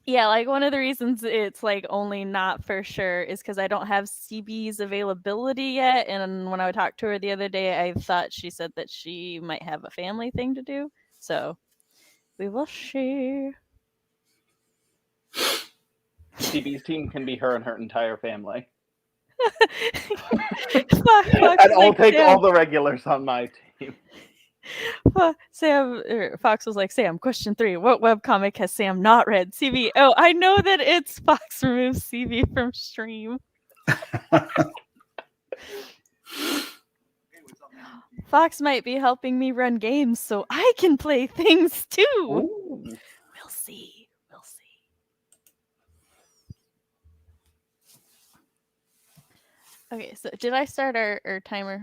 A: Yeah, like one of the reasons it's like only not for sure is because I don't have CB's availability yet. And when I talked to her the other day, I thought she said that she might have a family thing to do. So we will see.
B: CB's team can be her and her entire family.
A: And
B: I'll take all the regulars on my team.
A: Fox was like, Sam, question 3. What webcomic has Sam not read? CB. Oh, I know that it's Fox removes CB from stream. Fox might be helping me run games so I can play things too.
B: Ooh.
A: We'll see. Okay, so did I start our timer?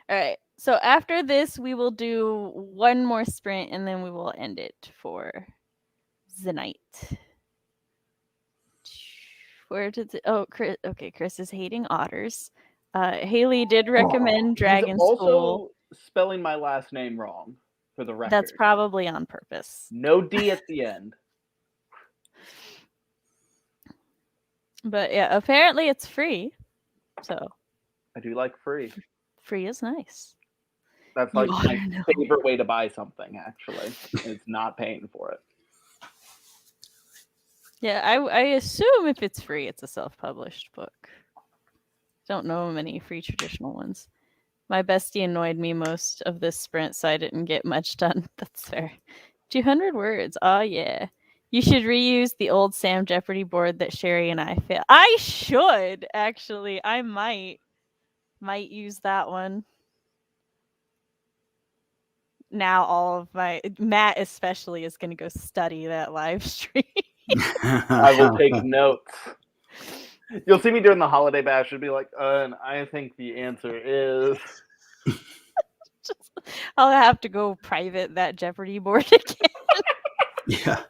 A: All right. So after this, we will do one more sprint and then we will end it for the night. Where did it? Oh, Chris. Okay, Chris is hating otters. Haley did recommend Dragon
B: also
A: School.
B: Spelling my last name wrong for the record.
A: That's probably on purpose.
B: No D at the end.
A: But yeah, apparently it's free. So
B: I do like free.
A: Free is nice.
B: That's like my favorite way to buy something, actually. It's not paying for it.
A: Yeah, I assume if it's free, it's a self-published book. Don't know many free traditional ones. My bestie annoyed me most of this sprint, so I didn't get much done. That's fair. 200 words. Oh, yeah. You should reuse the old Sam Jeopardy board that Sherry and I failed. I should, actually. I might use that one. Now all of my... Matt especially is going to go study that live stream.
B: I will take notes. You'll see me during the holiday bash and be like, and I think the answer is...
A: I'll have to go private that Jeopardy board again.
C: Yeah.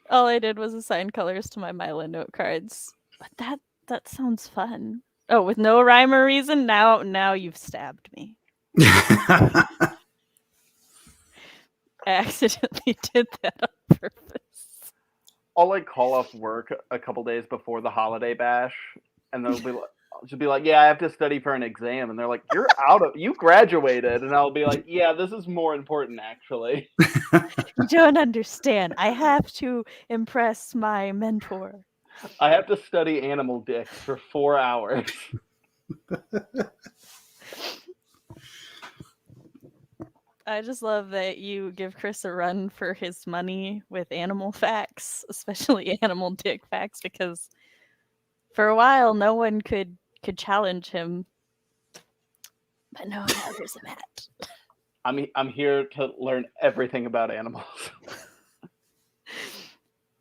A: All I did was assign colors to my Milo note cards. But that sounds fun. Oh, with no rhyme or reason? Now you've stabbed me. I accidentally did that on purpose.
B: I'll like call off work a couple days before the holiday bash, and they'll be like, I'll just be like, yeah, I have to study for an exam, and they're like, you graduated, and I'll be like, yeah, this is more important actually.
A: You don't understand. I have to impress my mentor.
B: I have to study animal dicks for 4 hours.
A: I just love that you give Chris a run for his money with animal facts, especially animal dick facts, because for a while no one could challenge him. But no, now there's a Matt.
B: I'm here to learn everything about animals.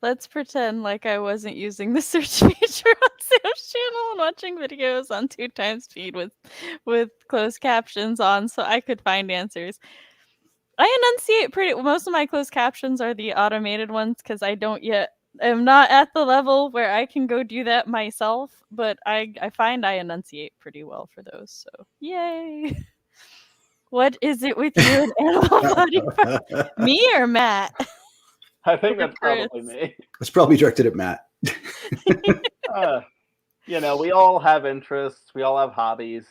A: Let's pretend like I wasn't using the search feature on Sam's channel and watching videos on 2x speed with closed captions on so I could find answers. I enunciate most of my closed captions are the automated ones because I am not at the level where I can go do that myself, but I find I enunciate pretty well for those. So yay. What is it with you and animal body parts? Me or Matt?
B: I think that's probably me.
C: It's probably directed at Matt.
B: We all have interests. We all have hobbies.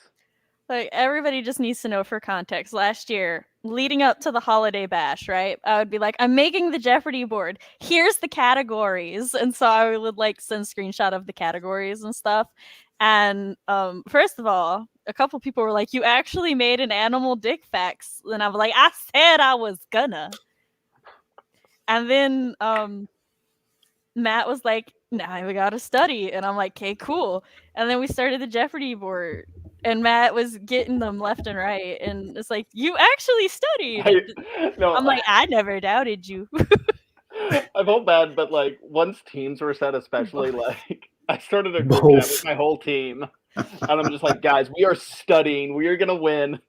A: Like, everybody just needs to know for context. Last year, leading up to the holiday bash, right? I would be like, I'm making the Jeopardy board. Here's the categories. And so I would send screenshot of the categories and stuff. And first of all, a couple people were like, you actually made an animal dick facts. And I was like, I said I was gonna. And then Matt was like, now we gotta study. And I'm like, okay, cool. And then we started the Jeopardy board. And Matt was getting them left and right. And it's like, you actually studied. I'm like, I never doubted you.
B: I felt bad, but once teams were set, especially, I started a group chat with my whole team. And I'm just like, guys, we are studying. We are going to win.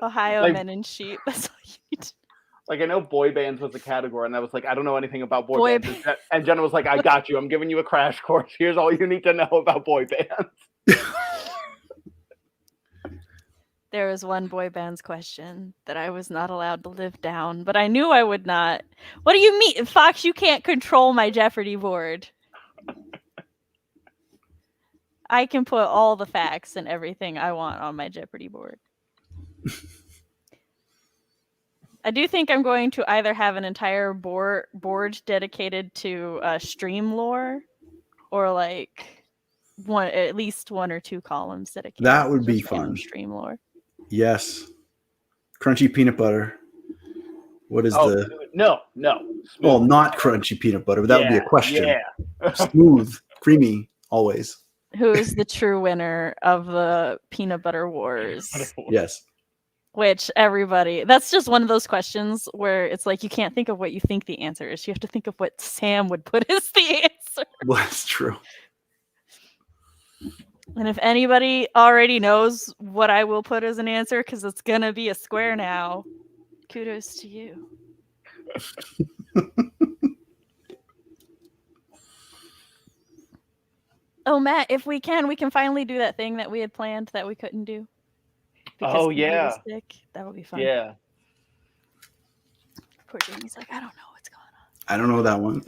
A: Ohio men in sheep. That's all you need to
B: know. I know boy bands was a category, and I was like, I don't know anything about boy bands. And Jenna was like, I got you. I'm giving you a crash course. Here's all you need to know about boy bands.
A: There was one boy band's question that I was not allowed to live down, but I knew I would not. What do you mean? Fox, you can't control my Jeopardy board. I can put all the facts and everything I want on my Jeopardy board. I do think I'm going to either have an entire board dedicated to stream lore, or at least 1 or 2 columns dedicated.
C: That would be fun.
A: Stream lore.
C: Yes. Crunchy peanut butter. What is
B: No.
C: Well, not crunchy peanut butter, but that would be a question.
B: Yeah.
C: Smooth, creamy, always.
A: Who is the true winner of the peanut butter wars?
C: Yes.
A: Which that's just one of those questions where it's like you can't think of what you think the answer is. You have to think of what Sam would put as the answer.
C: Well, that's true.
A: And if anybody already knows what I will put as an answer, because it's going to be a square now, kudos to you. Oh, Matt, if we can finally do that thing that we had planned that we couldn't do.
B: Oh, yeah.
A: That would be fun.
B: Yeah.
A: Poor Jamie's like, I don't know what's going on.
C: I don't know that one.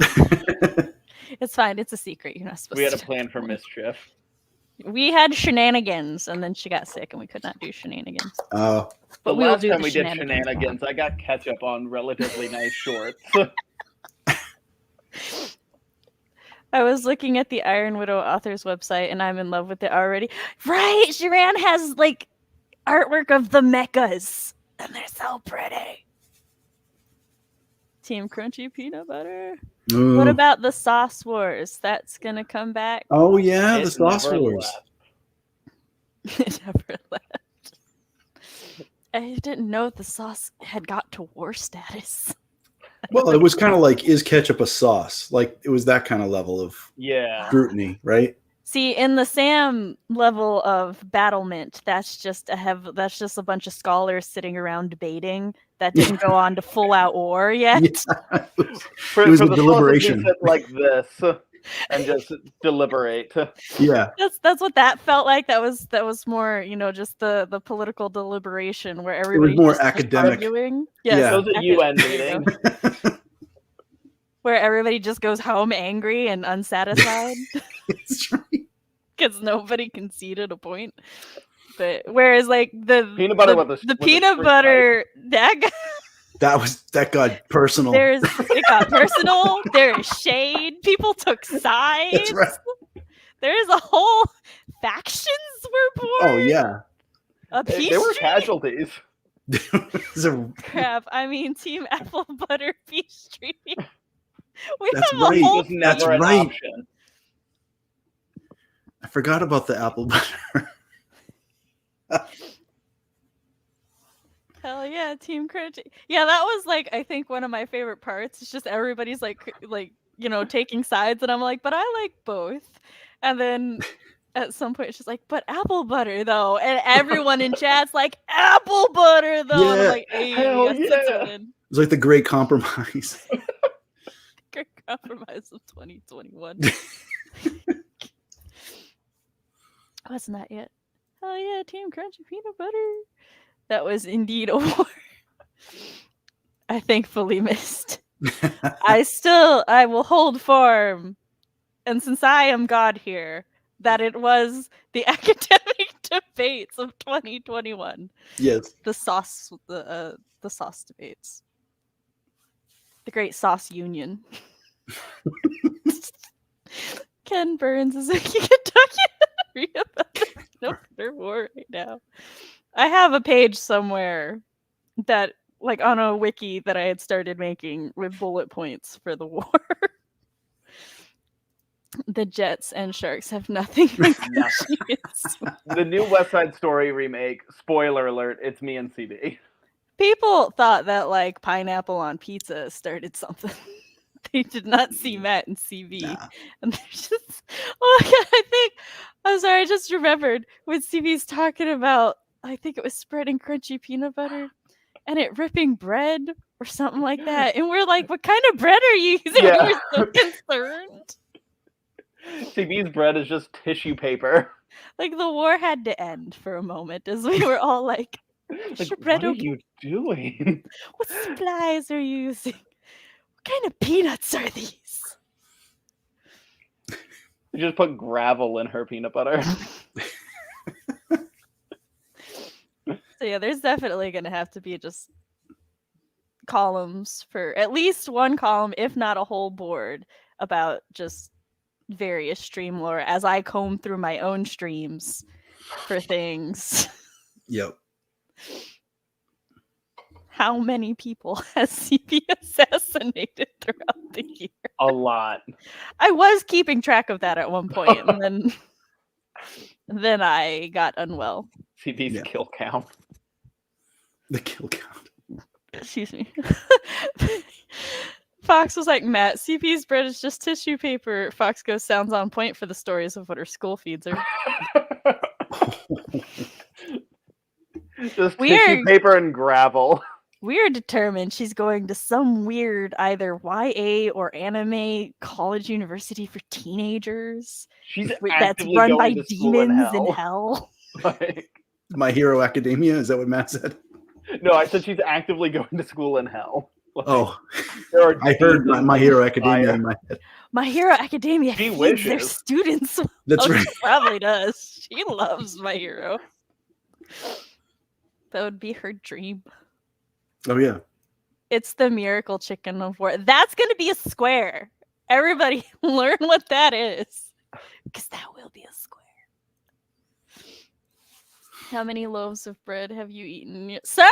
A: It's fine. It's a secret. You're not supposed to.
B: We had a plan for mischief.
A: We had shenanigans, and then she got sick, and we could not do shenanigans.
C: Oh.
B: But last time we did shenanigans, I got ketchup on relatively nice shorts.
A: I was looking at the Iron Widow author's website, and I'm in love with it already. Right! Shiran has, artwork of the mechas, and they're so pretty. Team Crunchy Peanut Butter. Ooh. What about the Sauce Wars? That's gonna come back.
C: Oh yeah, the Sauce Wars.
A: It never left. I didn't know the sauce had got to war status.
C: Well, it was kind of like, is ketchup a sauce? It was that kind of level of scrutiny, right?
A: See, in the Sam level of battlement, that's just a bunch of scholars sitting around debating. That didn't go on to full out war yet.
C: Yeah. It was a deliberation.
B: Like this and just deliberate.
C: Yeah.
A: That's what that felt like. That was more, just the political deliberation where everybody
C: was more academic.
A: Arguing.
B: Yes, yeah. It was a UN meeting.
A: Where everybody just goes home angry and unsatisfied.
C: That's right.
A: Because nobody conceded a point. But whereas the
B: peanut butter
A: the peanut butter
C: that got personal.
A: It got personal. There's shade. People took sides.
C: That's right.
A: There's a whole factions were born.
C: Oh yeah.
B: There were casualties.
A: Crap. I mean, Team Apple Butter Pastry. We
C: That's
A: have a
C: right.
A: whole
B: It was never an
C: right.
B: option.
C: I forgot about the apple butter.
A: Hell yeah, Team Crunchy. Yeah, that was like I think one of my favorite parts. It's just everybody's like taking sides, and I'm like, but I like both. And then at some point, she's like, but apple butter though, and everyone in chat's like, apple butter though, and I'm
C: Yeah.
A: like, hey,
B: Hell
A: yes, it's a
B: yeah.
A: win.
C: It's like the great compromise.
A: Great compromise of 2021. Oh, it's not yet. Hell yeah, Team Crunchy Peanut Butter. That was indeed a war. I thankfully missed. I will hold firm, and since I am God here, that it was the academic debates of 2021.
C: Yes.
A: The sauce debates. The Great Sauce Union. Ken Burns is making a documentary about the nuclear war right now. I have a page somewhere that, like, on a wiki that I had started making with bullet points for the war. The Jets and Sharks have nothing in common.
B: The new West Side Story remake, spoiler alert, it's me and CB.
A: People thought that, like, pineapple on pizza started something. They did not see Matt and CB.
C: Nah.
A: And they're just, oh my god, I just remembered when CB's talking about, I think it was spreading crunchy peanut butter and it ripping bread or something like that. And we're like, what kind of bread are you using?
B: Yeah.
A: We were so concerned.
B: CB's bread is just tissue paper.
A: Like, the war had to end for a moment as we were all like,
B: Like,
A: your bread
B: what are
A: okay?
B: you doing?
A: What supplies are you using? What kind of peanuts are these?
B: You just put gravel in her peanut butter.
A: So yeah, there's definitely going to have to be just columns for at least one column, if not a whole board, about just various stream lore as I comb through my own streams for things.
C: Yep.
A: How many people has CB assassinated throughout the year?
B: A lot.
A: I was keeping track of that at one point, and then I got unwell.
B: CB's kill count.
C: The kill count.
A: Excuse me. Fox was like, Matt, CP's bread is just tissue paper. Fox goes, sounds on point for the stories of what her school feeds her.
B: Just tissue paper and gravel.
A: We are determined she's going to some weird either YA or anime college university for teenagers.
B: She's
A: that's run by demons in hell.
B: Like,
C: My Hero Academia? Is that what Matt said?
B: no, I said she's actively going to school in hell. Like,
C: oh, I heard My Hero Academia in my head.
A: My Hero Academia
B: She
A: feeds their students.
C: That's right.
A: She probably does. She loves My Hero. That would be her dream.
C: Oh, yeah.
A: It's the miracle chicken of war. That's going to be a square. Everybody learn what that is. Because that will be a square. How many loaves of bread have you eaten? Sir!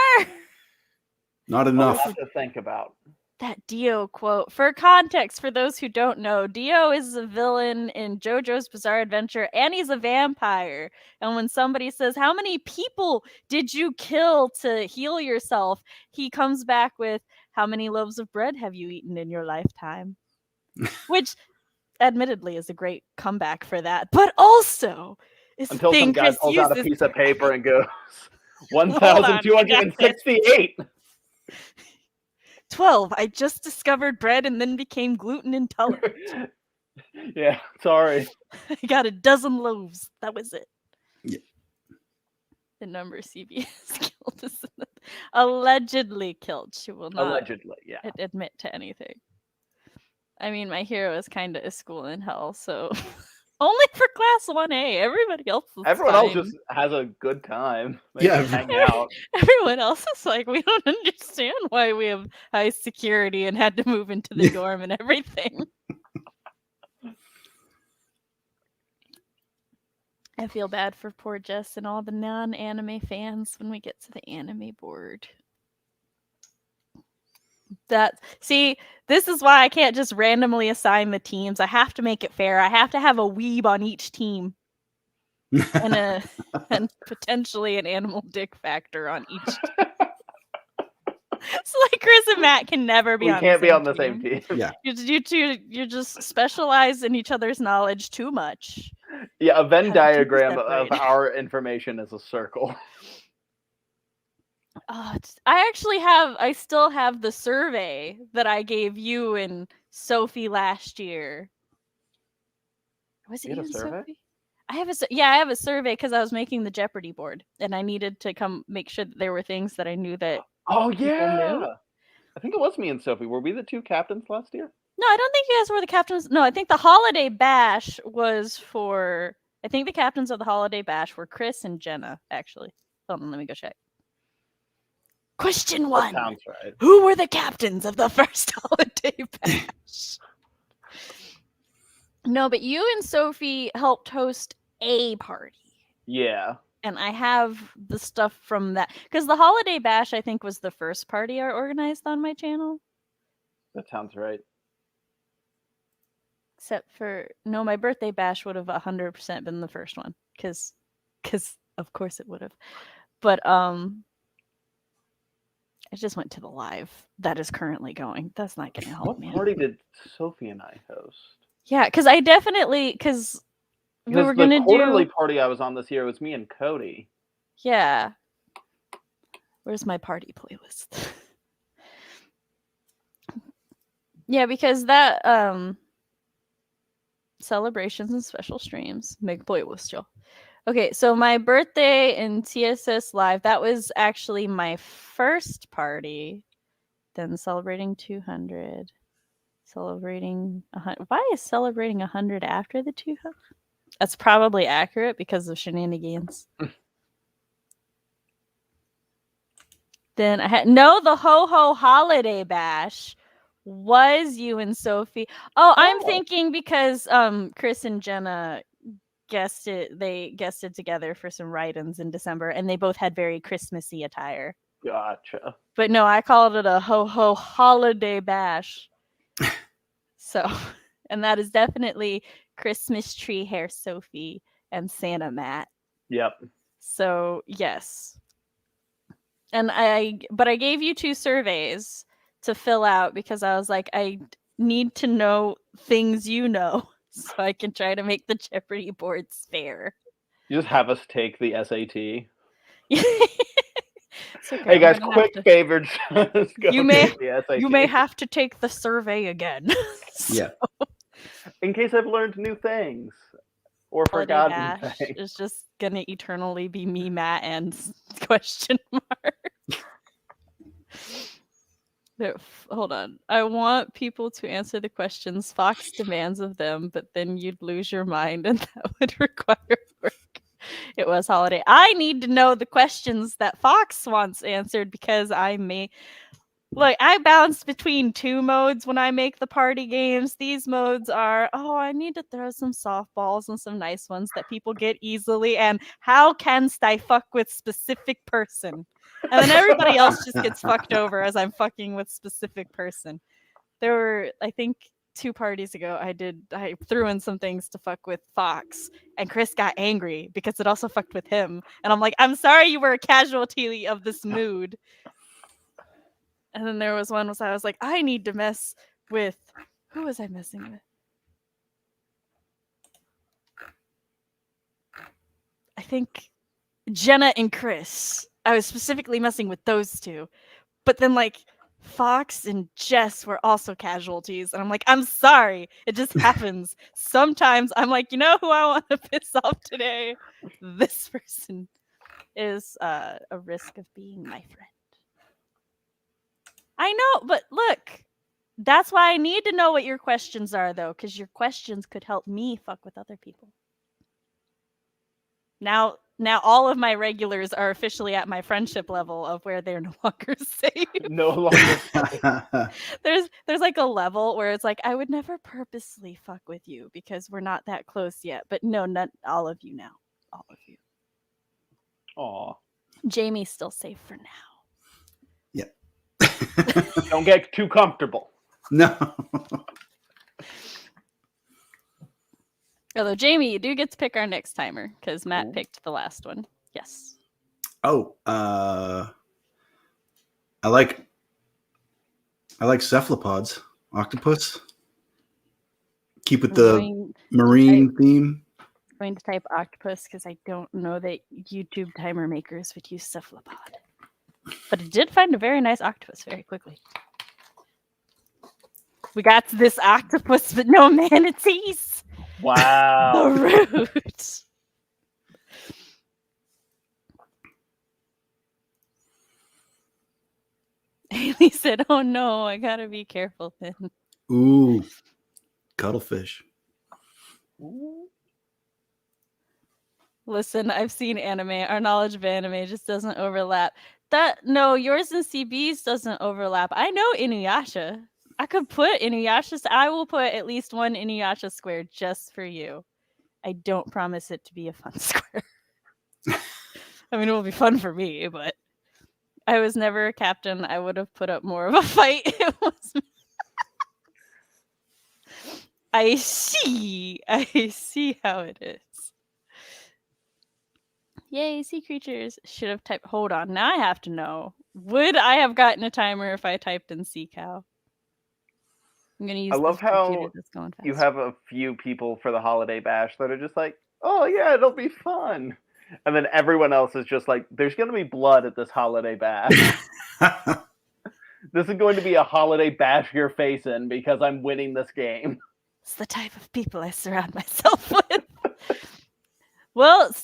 C: Not enough.
B: To think about.
A: That Dio quote. For context, for those who don't know, Dio is a villain in JoJo's Bizarre Adventure, and he's a vampire. And when somebody says, how many people did you kill to heal yourself? He comes back with, how many loaves of bread have you eaten in your lifetime? Which, admittedly, is a great comeback for that. But also, is
B: until some guy pulls out a piece of paper and goes, 1,268.
A: 12. I just discovered bread and then became gluten intolerant.
B: Yeah, sorry.
A: I got a dozen loaves. That was it.
C: Yeah.
A: The number CB has killed is allegedly killed. She will not
B: allegedly, yeah.
A: admit to anything. I mean, My Hero is kind of a school in hell, so only for class 1A. Everybody else is
B: Everyone
A: fine.
B: else just has a good time. They
C: Yeah,
B: hang out.
A: Everyone else is like, we don't understand why we have high security and had to move into the dorm and everything. I feel bad for poor Jess and all the non-anime fans when we get to the anime board. This is why I can't just randomly assign the teams. I have to make it fair. I have to have a weeb on each team. And potentially an animal dick factor on each team. So like Chris and Matt can never be on the same team.
C: Yeah.
A: You two, you're just specialized in each other's knowledge too much.
B: Yeah, a Venn
A: Have to keep it
B: diagram of
A: separate.
B: our information is a circle.
A: I still have the survey that I gave you and Sophie last year. Was it
B: You
A: you
B: had a
A: and
B: survey?
A: Sophie? I have a survey because I was making the Jeopardy board and I needed to come make sure that there were things that I knew that
B: Oh
A: people
B: yeah.
A: knew.
B: I think it was me and Sophie. Were we the two captains last year?
A: No, I don't think you guys were the captains. No, I think the holiday bash was for. I think the captains of the holiday bash were Chris and Jenna. Actually, hold on, let me go check. Question
B: That
A: 1:
B: sounds right.
A: Who were the captains of the first holiday bash? No, but you and Sophie helped host a party.
B: Yeah.
A: And I have the stuff from that. Because the holiday bash, I think, was the first party I organized on my channel.
B: That sounds right.
A: Except for, no, my birthday bash would have 100% been the first one. Because of course it would have. But, I just went to the live that is currently going. That's not going to help
B: What
A: me.
B: party did Sophie and I host?
A: Yeah, because I definitely, because we were going to do...
B: the quarterly party I was on this year was me and Cody.
A: Yeah. Where's my party playlist? Yeah, because that, celebrations and special streams. Make a playlist, y'all. Okay, so my birthday in TSS Live, that was actually my first party. Then celebrating 200. Celebrating 100. Why is celebrating 100 after the 200? That's probably accurate because of shenanigans. Then I had the Ho-Ho Holiday Bash was you and Sophie. Oh, I'm thinking because Chris and Jenna they guested together for some write-ins in December, and they both had very Christmassy attire.
B: Gotcha.
A: But no, I called it a Ho-Ho Holiday Bash. So, and that is definitely Christmas tree hair Sophie and Santa Matt.
B: Yep.
A: So, yes. And I gave you 2 surveys to fill out because I was like, I need to know things you know so I can try to make the Jeopardy boards fair.
B: You just have us take the SAT.
A: Okay,
B: hey guys, quick favor.
A: You may have to take the survey again.
C: Yeah.
B: In case I've learned new things or forgotten things.
A: It's just gonna eternally be me, Matt, and question mark. Hold on. I want people to answer the questions Fox demands of them, but then you'd lose your mind and that would require work. It was holiday. I need to know the questions that Fox wants answered because I bounce between 2 modes when I make the party games. These modes are, I need to throw some softballs and some nice ones that people get easily, and how canst I fuck with specific person? And then everybody else just gets fucked over as I'm fucking with specific person. There were, I think, 2 parties ago, I threw in some things to fuck with Fox, and Chris got angry because it also fucked with him. And I'm like, I'm sorry you were a casualty of this mood. And then there was one was I was like, I need to mess with, who was I messing with? I think Jenna and Chris. I was specifically messing with those 2. But then Fox and Jess were also casualties. And I'm like, I'm sorry. It just happens. Sometimes I'm like, you know who I want to piss off today? This person is a risk of being my friend. I know, but look, that's why I need to know what your questions are, though, because your questions could help me fuck with other people. Now all of my regulars are officially at my friendship level of where they're no longer safe.
B: No longer safe.
A: There's like a level where it's like, I would never purposely fuck with you because we're not that close yet. But no, not all of you now. all of you.
B: Aw.
A: Jamie's still safe for now.
C: Yeah.
B: Don't get too comfortable.
C: No.
A: Although, Jamie, you do get to pick our next timer, because Matt picked the last one. Yes.
C: Oh, I like cephalopods, octopus. Keep with the marine theme.
A: I'm going to type octopus because I don't know that YouTube timer makers would use cephalopod. But it did find a very nice octopus very quickly. We got this octopus, but no manatees.
B: Wow.
A: The root. Haley said, "Oh no, I gotta be careful then."
C: Ooh, cuttlefish.
A: Listen, I've seen anime. Our knowledge of anime just doesn't overlap. No, yours and CB's doesn't overlap. I know Inuyasha. I could put Inuyasha. I will put at least one Inuyasha square just for you. I don't promise it to be a fun square. I mean, it will be fun for me, but I was never a captain. I would have put up more of a fight. It was. I see how it is. Yay, sea creatures. Should have typed. Hold on. Now I have to know. Would I have gotten a timer if I typed in sea cow? I'm going to use
B: I love how
A: that's going fast.
B: you have a few people for the holiday bash that are just like, oh yeah, it'll be fun. And then everyone else is just like, there's going to be blood at this holiday bash. This is going to be a holiday bash your face in because I'm winning this game.
A: It's the type of people I surround myself with. Well,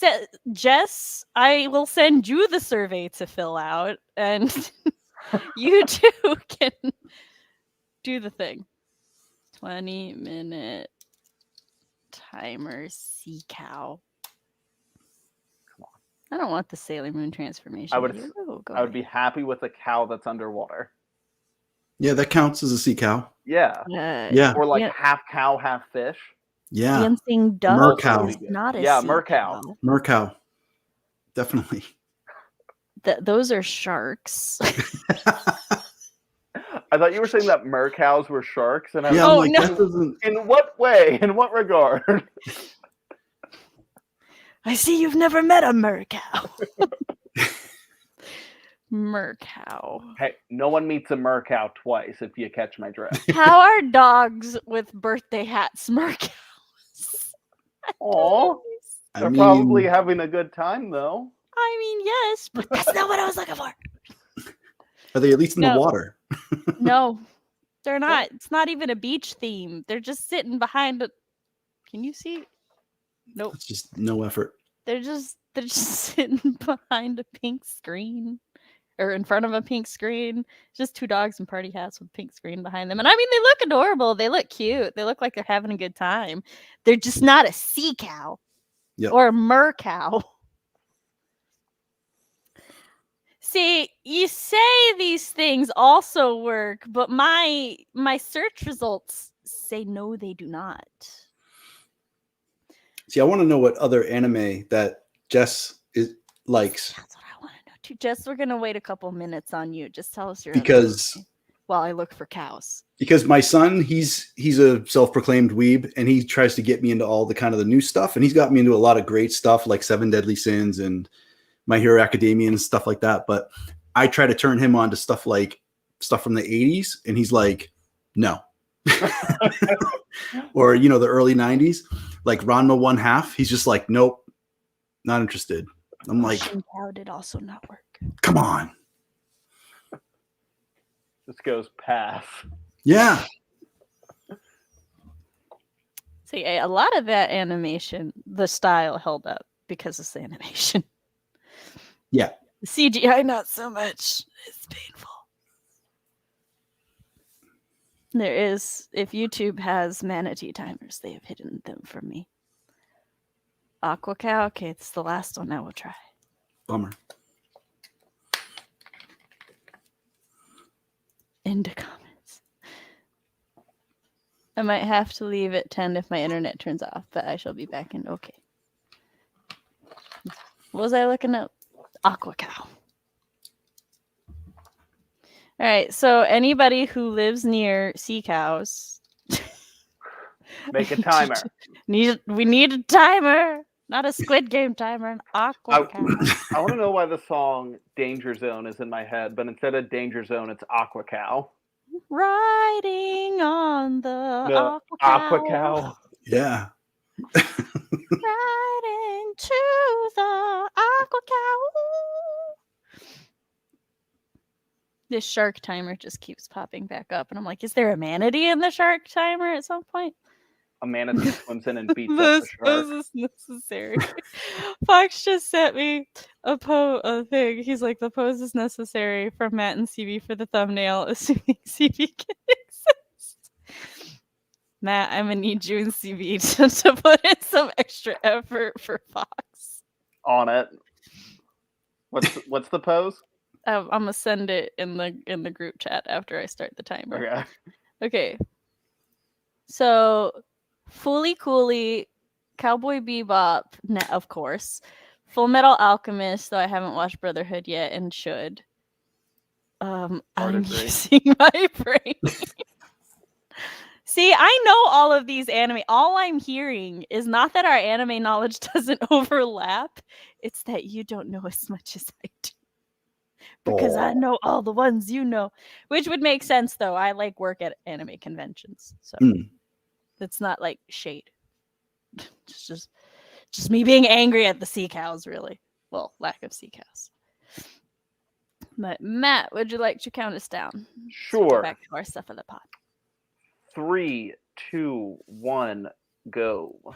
A: Jess, I will send you the survey to fill out, and you too can do the thing. 20-minute timer sea cow.
B: Come on.
A: I don't want the Sailor Moon transformation.
B: I would be happy with a cow that's underwater.
C: Yeah, that counts as a sea cow.
B: Yeah.
C: Yeah.
B: Or like half cow, half fish.
C: Yeah.
A: Dancing duck
C: Mercow.
A: is not a
B: Yeah,
A: sea
B: mercow.
A: cow.
C: Mercow. Definitely.
A: Those are sharks.
B: I thought you were saying that mercows were sharks, and I was
C: Yeah, I'm
A: like,
C: that doesn't...
B: in what way? In what regard?
A: I see you've never met a mercow. Mercow.
B: Hey, no one meets a mercow twice, if you catch my drift.
A: How are dogs with birthday hats mercows?
B: Aw. They're probably having a good time, though.
A: I mean, yes, but that's not what I was looking for.
C: Are they at least in the water?
A: No, they're not. It's not even a beach theme. They're just sitting behind a... Can you see? Nope.
C: It's just no effort.
A: They're just sitting behind a pink screen. Or in front of a pink screen. Just two dogs in party hats with a pink screen behind them. And I mean, they look adorable. They look cute. They look like they're having a good time. They're just not a sea cow.
C: Yep.
A: Or a mercow. See, you say these things also work, but my search results say no, they do not.
C: See, I want to know what other anime that Jess likes.
A: That's what I want to know too. Jess, we're gonna wait a couple minutes on you. Just tell us your while I look for cows. Because
C: my son, he's a self-proclaimed weeb, and he tries to get me into all the kind of the new stuff, and he's got me into a lot of great stuff like 7 Deadly Sins and My Hero Academia and stuff like that. But I try to turn him on to stuff from the 80s, and he's like, no. Or, the early 90s, like Ranma 1/2. He's just like, nope, not interested. I'm like,
A: Shinkow did also not work.
C: Come on.
B: This goes pass.
C: Yeah.
A: See, a lot of that animation, the style held up because of the animation.
C: Yeah.
A: The CGI, not so much. It's painful. There is, if YouTube has manatee timers, they have hidden them from me. Aqua cow, okay, it's the last one I will try.
C: Bummer.
A: Into comments. I might have to leave at 10 if my internet turns off, but I shall be back in. Okay. What was I looking up? Aqua cow. All right. So anybody who lives near sea cows,
B: Make a timer.
A: we need a timer, not a Squid Game timer, an aqua cow.
B: I want to know why the song Danger Zone is in my head, but instead of Danger Zone, it's Aqua Cow.
A: Riding on the
B: No,
A: aqua
B: Aqua Cow.
C: Yeah.
A: Riding to the aqua cow. This shark timer just keeps popping back up, and I'm like, is there a manatee in the shark timer at some point?
B: A manatee swims in and beats up the shark.
A: This is necessary. Fox just sent me a thing. He's like, the pose is necessary from Matt and CB for the thumbnail, assuming CB can exist. Matt, I'm gonna need you and CB to put in some extra effort for Fox.
B: On it. What's the pose?
A: I'm gonna send it in the group chat after I start the timer. Okay. So, Fooly Cooly, Cowboy Bebop, of course. Full Metal Alchemist, though I haven't watched Brotherhood yet and should. I'm using my brain. See, I know all of these anime. All I'm hearing is not that our anime knowledge doesn't overlap. It's that you don't know as much as I do. Because I know all the ones you know. Which would make sense, though. I work at anime conventions. So it's not like shade. It's just me being angry at the sea cows, really. Well, lack of sea cows. But Matt, would you like to count us down?
B: Sure.
A: Get back to our stuff of the pod.
B: 3, 2, 1, go.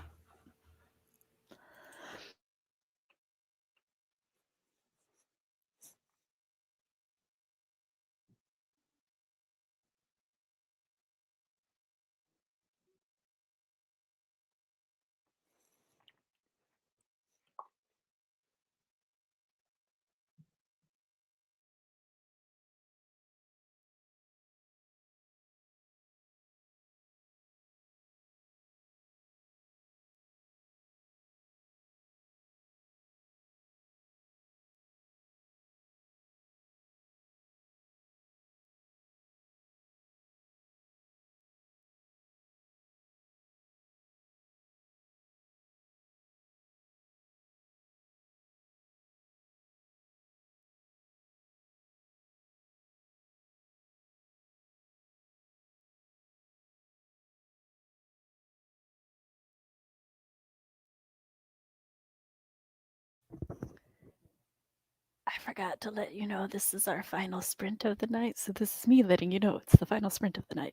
A: I forgot to let you know this is our final sprint of the night, so this is me letting you know it's the final sprint of the night.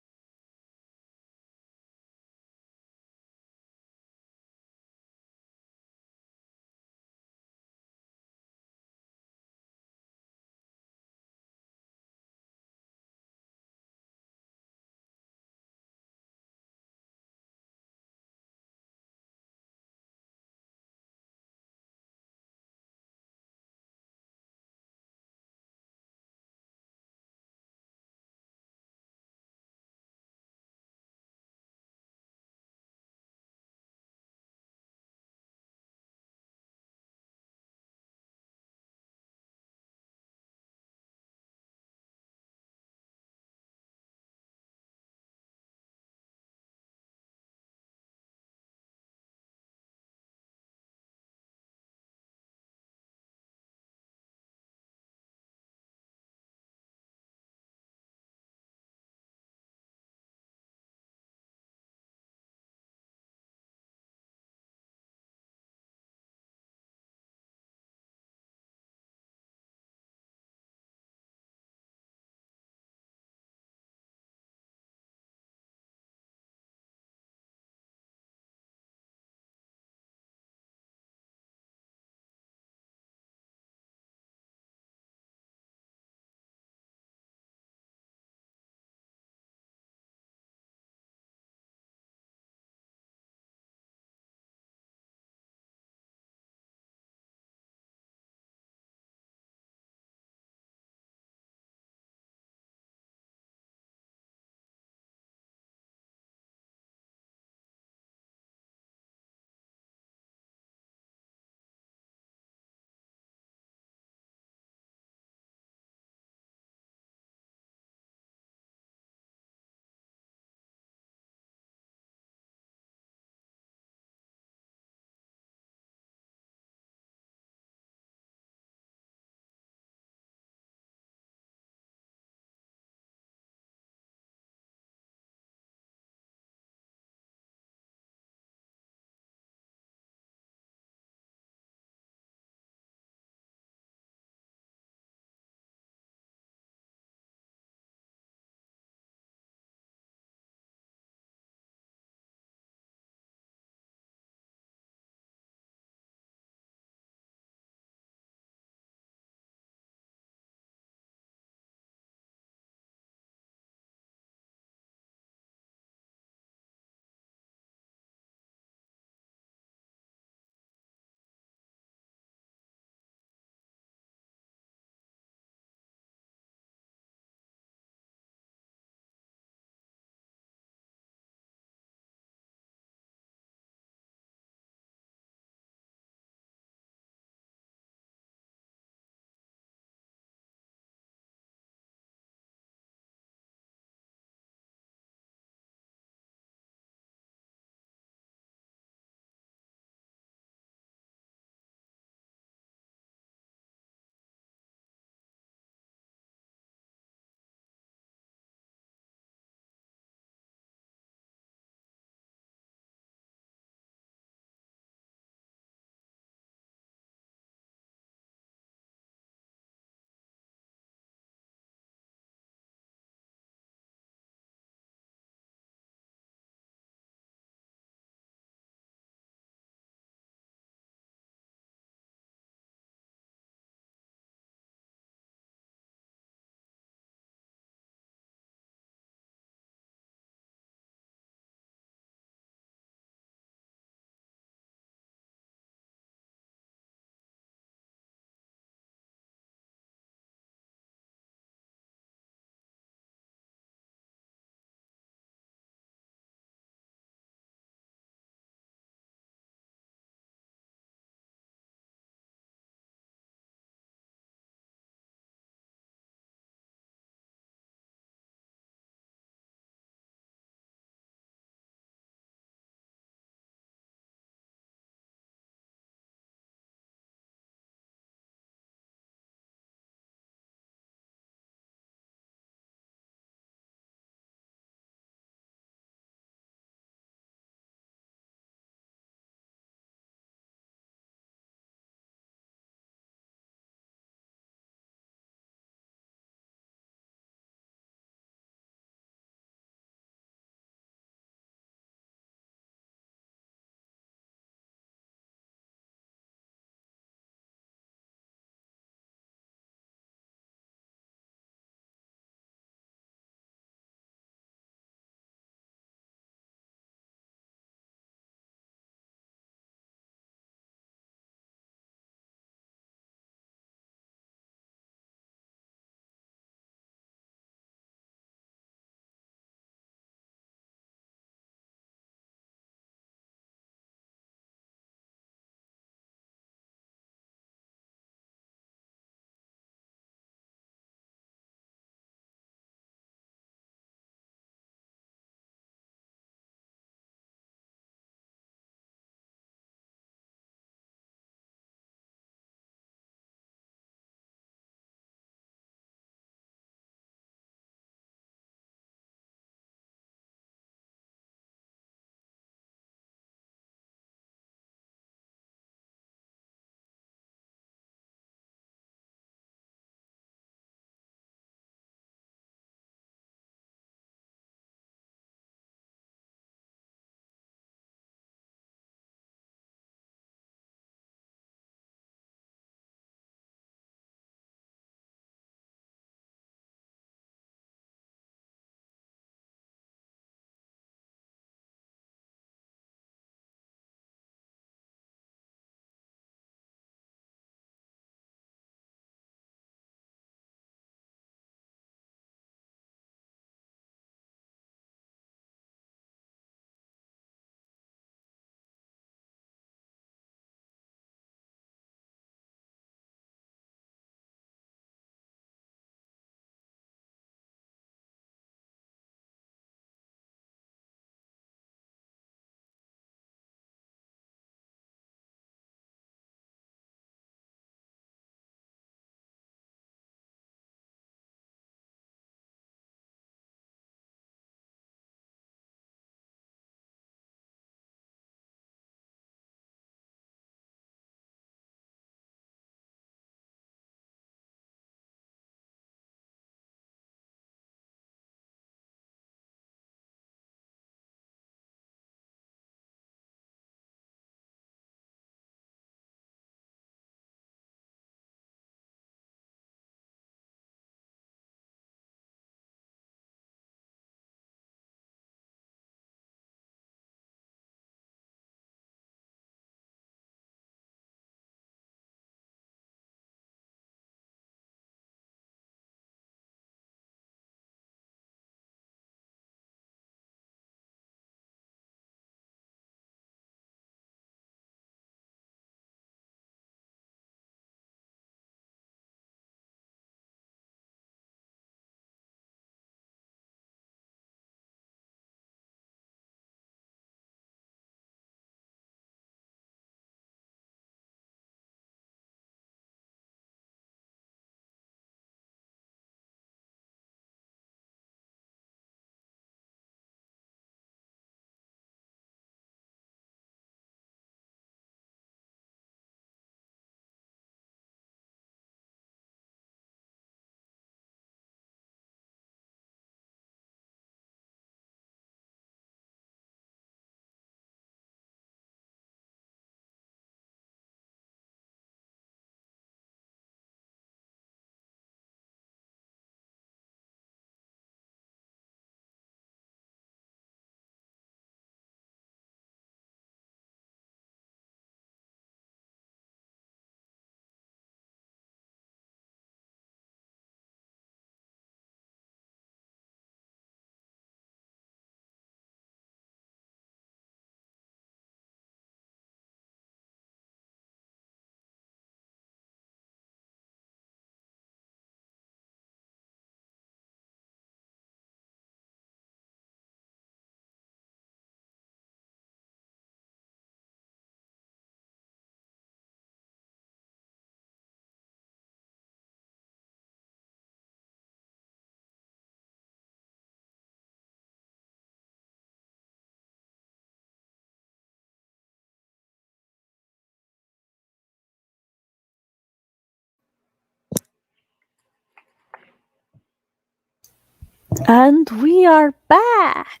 A: And we are back.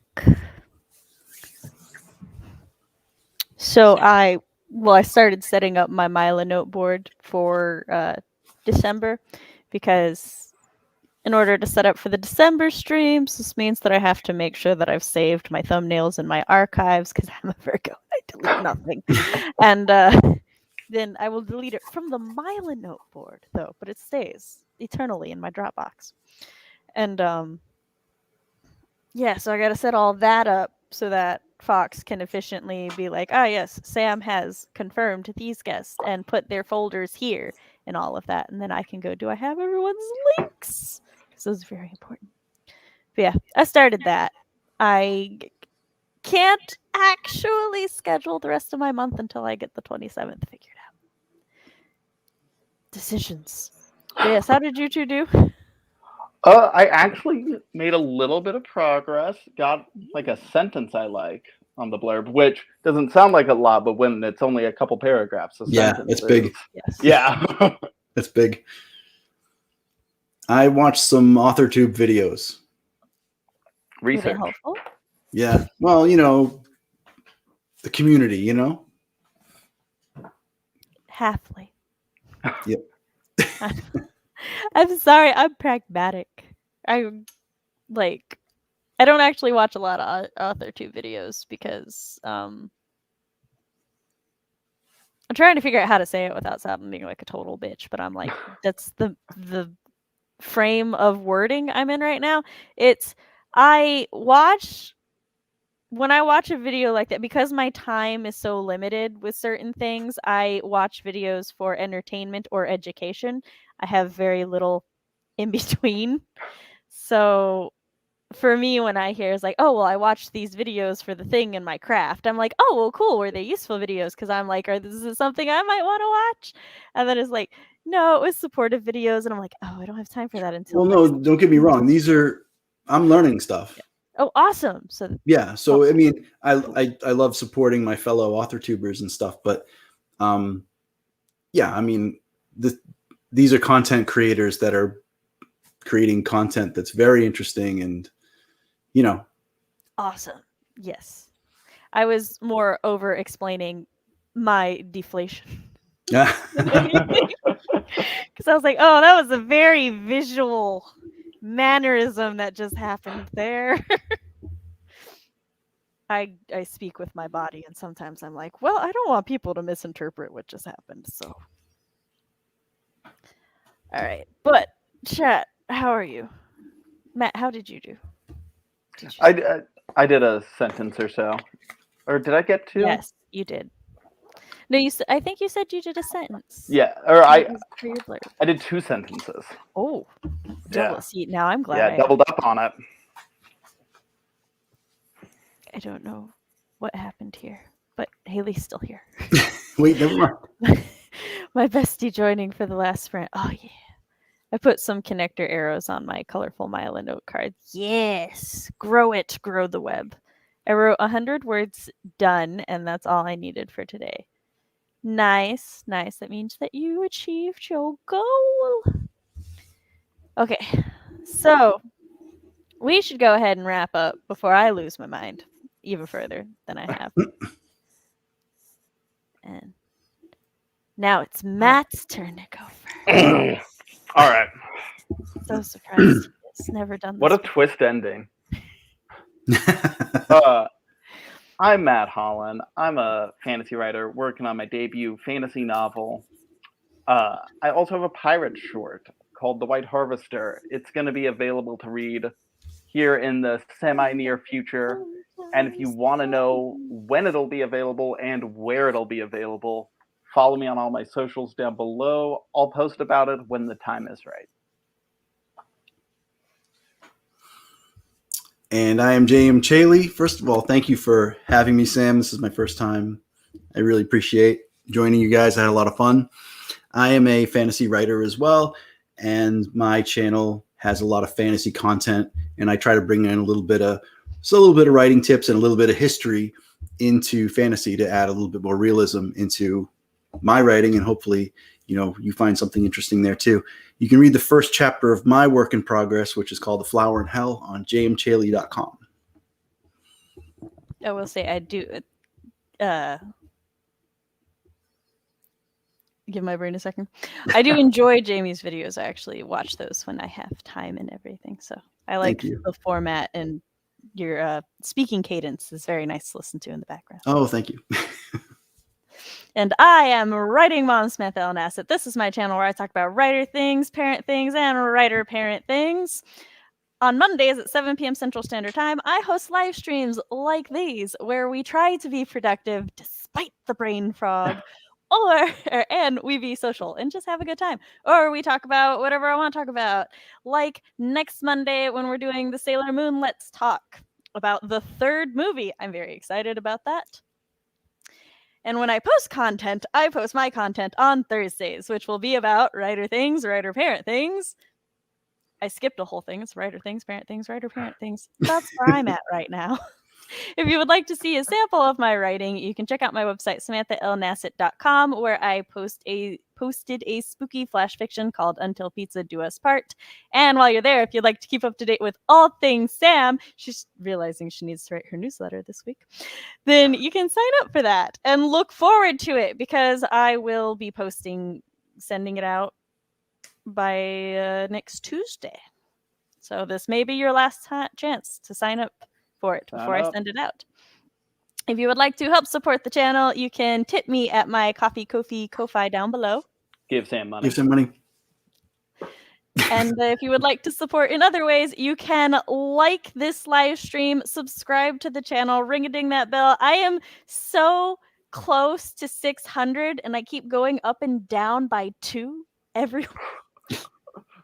A: So I started setting up my Mila note board for December, because in order to set up for the December streams, this means that I have to make sure that I've saved my thumbnails in my archives, because I'm a Virgo. I delete nothing. And then I will delete it from the Mila note board, though, but it stays eternally in my Dropbox. And yeah, so I got to set all that up so that Fox can efficiently be like, ah, yes, Sam has confirmed these guests and put their folders here and all of that. And then I can go, do I have everyone's links? So it's very important. But yeah, I started that. I can't actually schedule the rest of my month until I get the 27th figured out. Decisions. But yes, how did you two do?
B: I actually made a little bit of progress. Got like a sentence I like on the blurb, which doesn't sound like a lot, but when it's only a couple paragraphs,
C: it's big.
A: Yes.
B: Yeah.
C: It's big. I watched some AuthorTube videos.
A: Were they
B: Research.
A: helpful?
C: Yeah. Well, you know, the community, you know?
A: Halfly.
C: Yep.
A: I'm sorry, I'm pragmatic. I don't actually watch a lot of AuthorTube videos because I'm trying to figure out how to say it without sounding like a total bitch, but I'm like, that's the frame of wording I'm in right now. When I watch a video like that, because my time is so limited with certain things, I watch videos for entertainment or education. I have very little in between. So for me, when I hear it's like, oh, well, I watched these videos for the thing in my craft, I'm like, oh, well, cool. Were they useful videos? Because I'm like, this is something I might want to watch? And then it's like, no, it was supportive videos. And I'm like, oh, I don't have time for that until
C: Well, no, don't get me wrong. I'm learning stuff.
A: Yeah. Oh, awesome. So
C: yeah. So, I mean, I love supporting my fellow AuthorTubers and stuff, but yeah, I mean, these are content creators that are creating content that's very interesting and, you know.
A: Awesome. Yes. I was more over explaining my deflation.
C: Yeah.
A: Because I was like, oh, that was a very visual mannerism that just happened there. I speak with my body, and sometimes I'm like, well, I don't want people to misinterpret what just happened. So, all right. But chat, how are you? Matt, how did you do?
B: I did a sentence or so. Or did I get two?
A: Yes, you did. No, I think you said you did a sentence.
B: Yeah, or I did two sentences.
A: Oh, double. See, now I'm glad.
B: Yeah, doubled up on it.
A: I don't know what happened here, but Haley's still here.
C: Wait, never mind.
A: My bestie joining for the last sprint. Oh yeah. I put some connector arrows on my colorful Mila note card. Yes, grow it, grow the web. I wrote 100 words done, and that's all I needed for today. Nice, nice. That means that you achieved your goal. Okay, so we should go ahead and wrap up before I lose my mind even further than I have. And now it's Matt's turn to go first.
B: All right.
A: So surprised. It's never done this.
B: What a twist ending. I'm Matt Hollon. I'm a fantasy writer working on my debut fantasy novel. I also have a pirate short called The White Harvester. It's going to be available to read here in the semi-near future. And if you want to know when it'll be available and where it'll be available, follow me on all my socials down below. I'll post about it when the time is right.
C: And I am J.M. Celi. First of all, thank you for having me, Sam. This is my first time. I really appreciate joining you guys. I had a lot of fun. I am a fantasy writer as well, and my channel has a lot of fantasy content, and I try to bring in a little bit of writing tips and a little bit of history into fantasy to add a little bit more realism into my writing, and hopefully, you find something interesting there too. You can read the first chapter of my work in progress, which is called The Flower in Hell, on jmchaley.com.
A: I will say I do give my brain a second. I do enjoy Jamie's videos. I actually watch those when I have time and everything. So I like the format, and your speaking cadence is very nice to listen to in the background.
C: Oh, thank you.
A: And I am Writing Mom Samantha L. Nasset. This is my channel where I talk about writer things, parent things, and writer-parent things. On Mondays at 7 p.m. Central Standard Time, I host live streams like these, where we try to be productive despite the brain fog, and we be social and just have a good time. Or we talk about whatever I want to talk about. Like next Monday when we're doing the Sailor Moon Let's Talk about the third movie. I'm very excited about that. And when I post content, I post my content on Thursdays, which will be about writer things, writer-parent things. I skipped a whole thing. It's writer things, parent things, writer-parent things. That's where I'm at right now. If you would like to see a sample of my writing, you can check out my website, samanthallnasset.com, where I posted a spooky flash fiction called Until Pizza Do Us Part. And while you're there, if you'd like to keep up to date with all things Sam, she's realizing she needs to write her newsletter this week, then you can sign up for that and look forward to it, because I will be sending it out by next Tuesday. So this may be your last chance to sign up for it before I send it out. If you would like to help support the channel, you can tip me at my Ko-fi down below.
B: Give Sam money.
C: Give Sam money.
A: And if you would like to support in other ways, you can like this live stream, subscribe to the channel, ring-a-ding that bell. I am so close to 600, and I keep going up and down by 2 every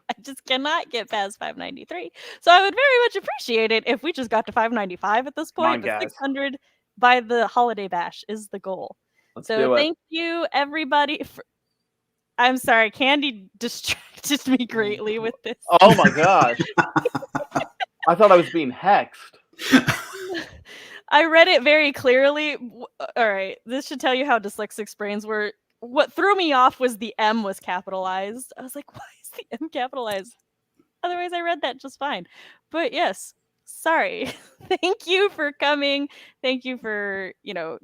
A: I just cannot get past 593. So I would very much appreciate it if we just got to 595 at this point. But 600 by the holiday bash is the goal. So thank you, everybody. I'm sorry, Candy distracted me greatly with this.
B: Oh my gosh. I thought I was being hexed.
A: I read it very clearly. All right, this should tell you how dyslexic brains were. What threw me off was the M was capitalized. I was like, why is the M capitalized? Otherwise, I read that just fine. But yes, sorry. Thank you for coming. Thank you for,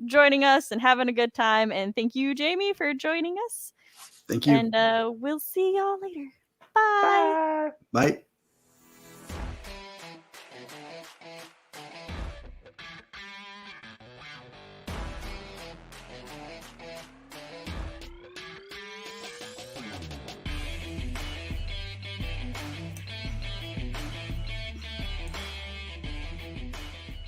A: joining us and having a good time. And thank you, Jamie, for joining us.
C: Thank you.
A: And we'll see y'all later. Bye.
C: Bye.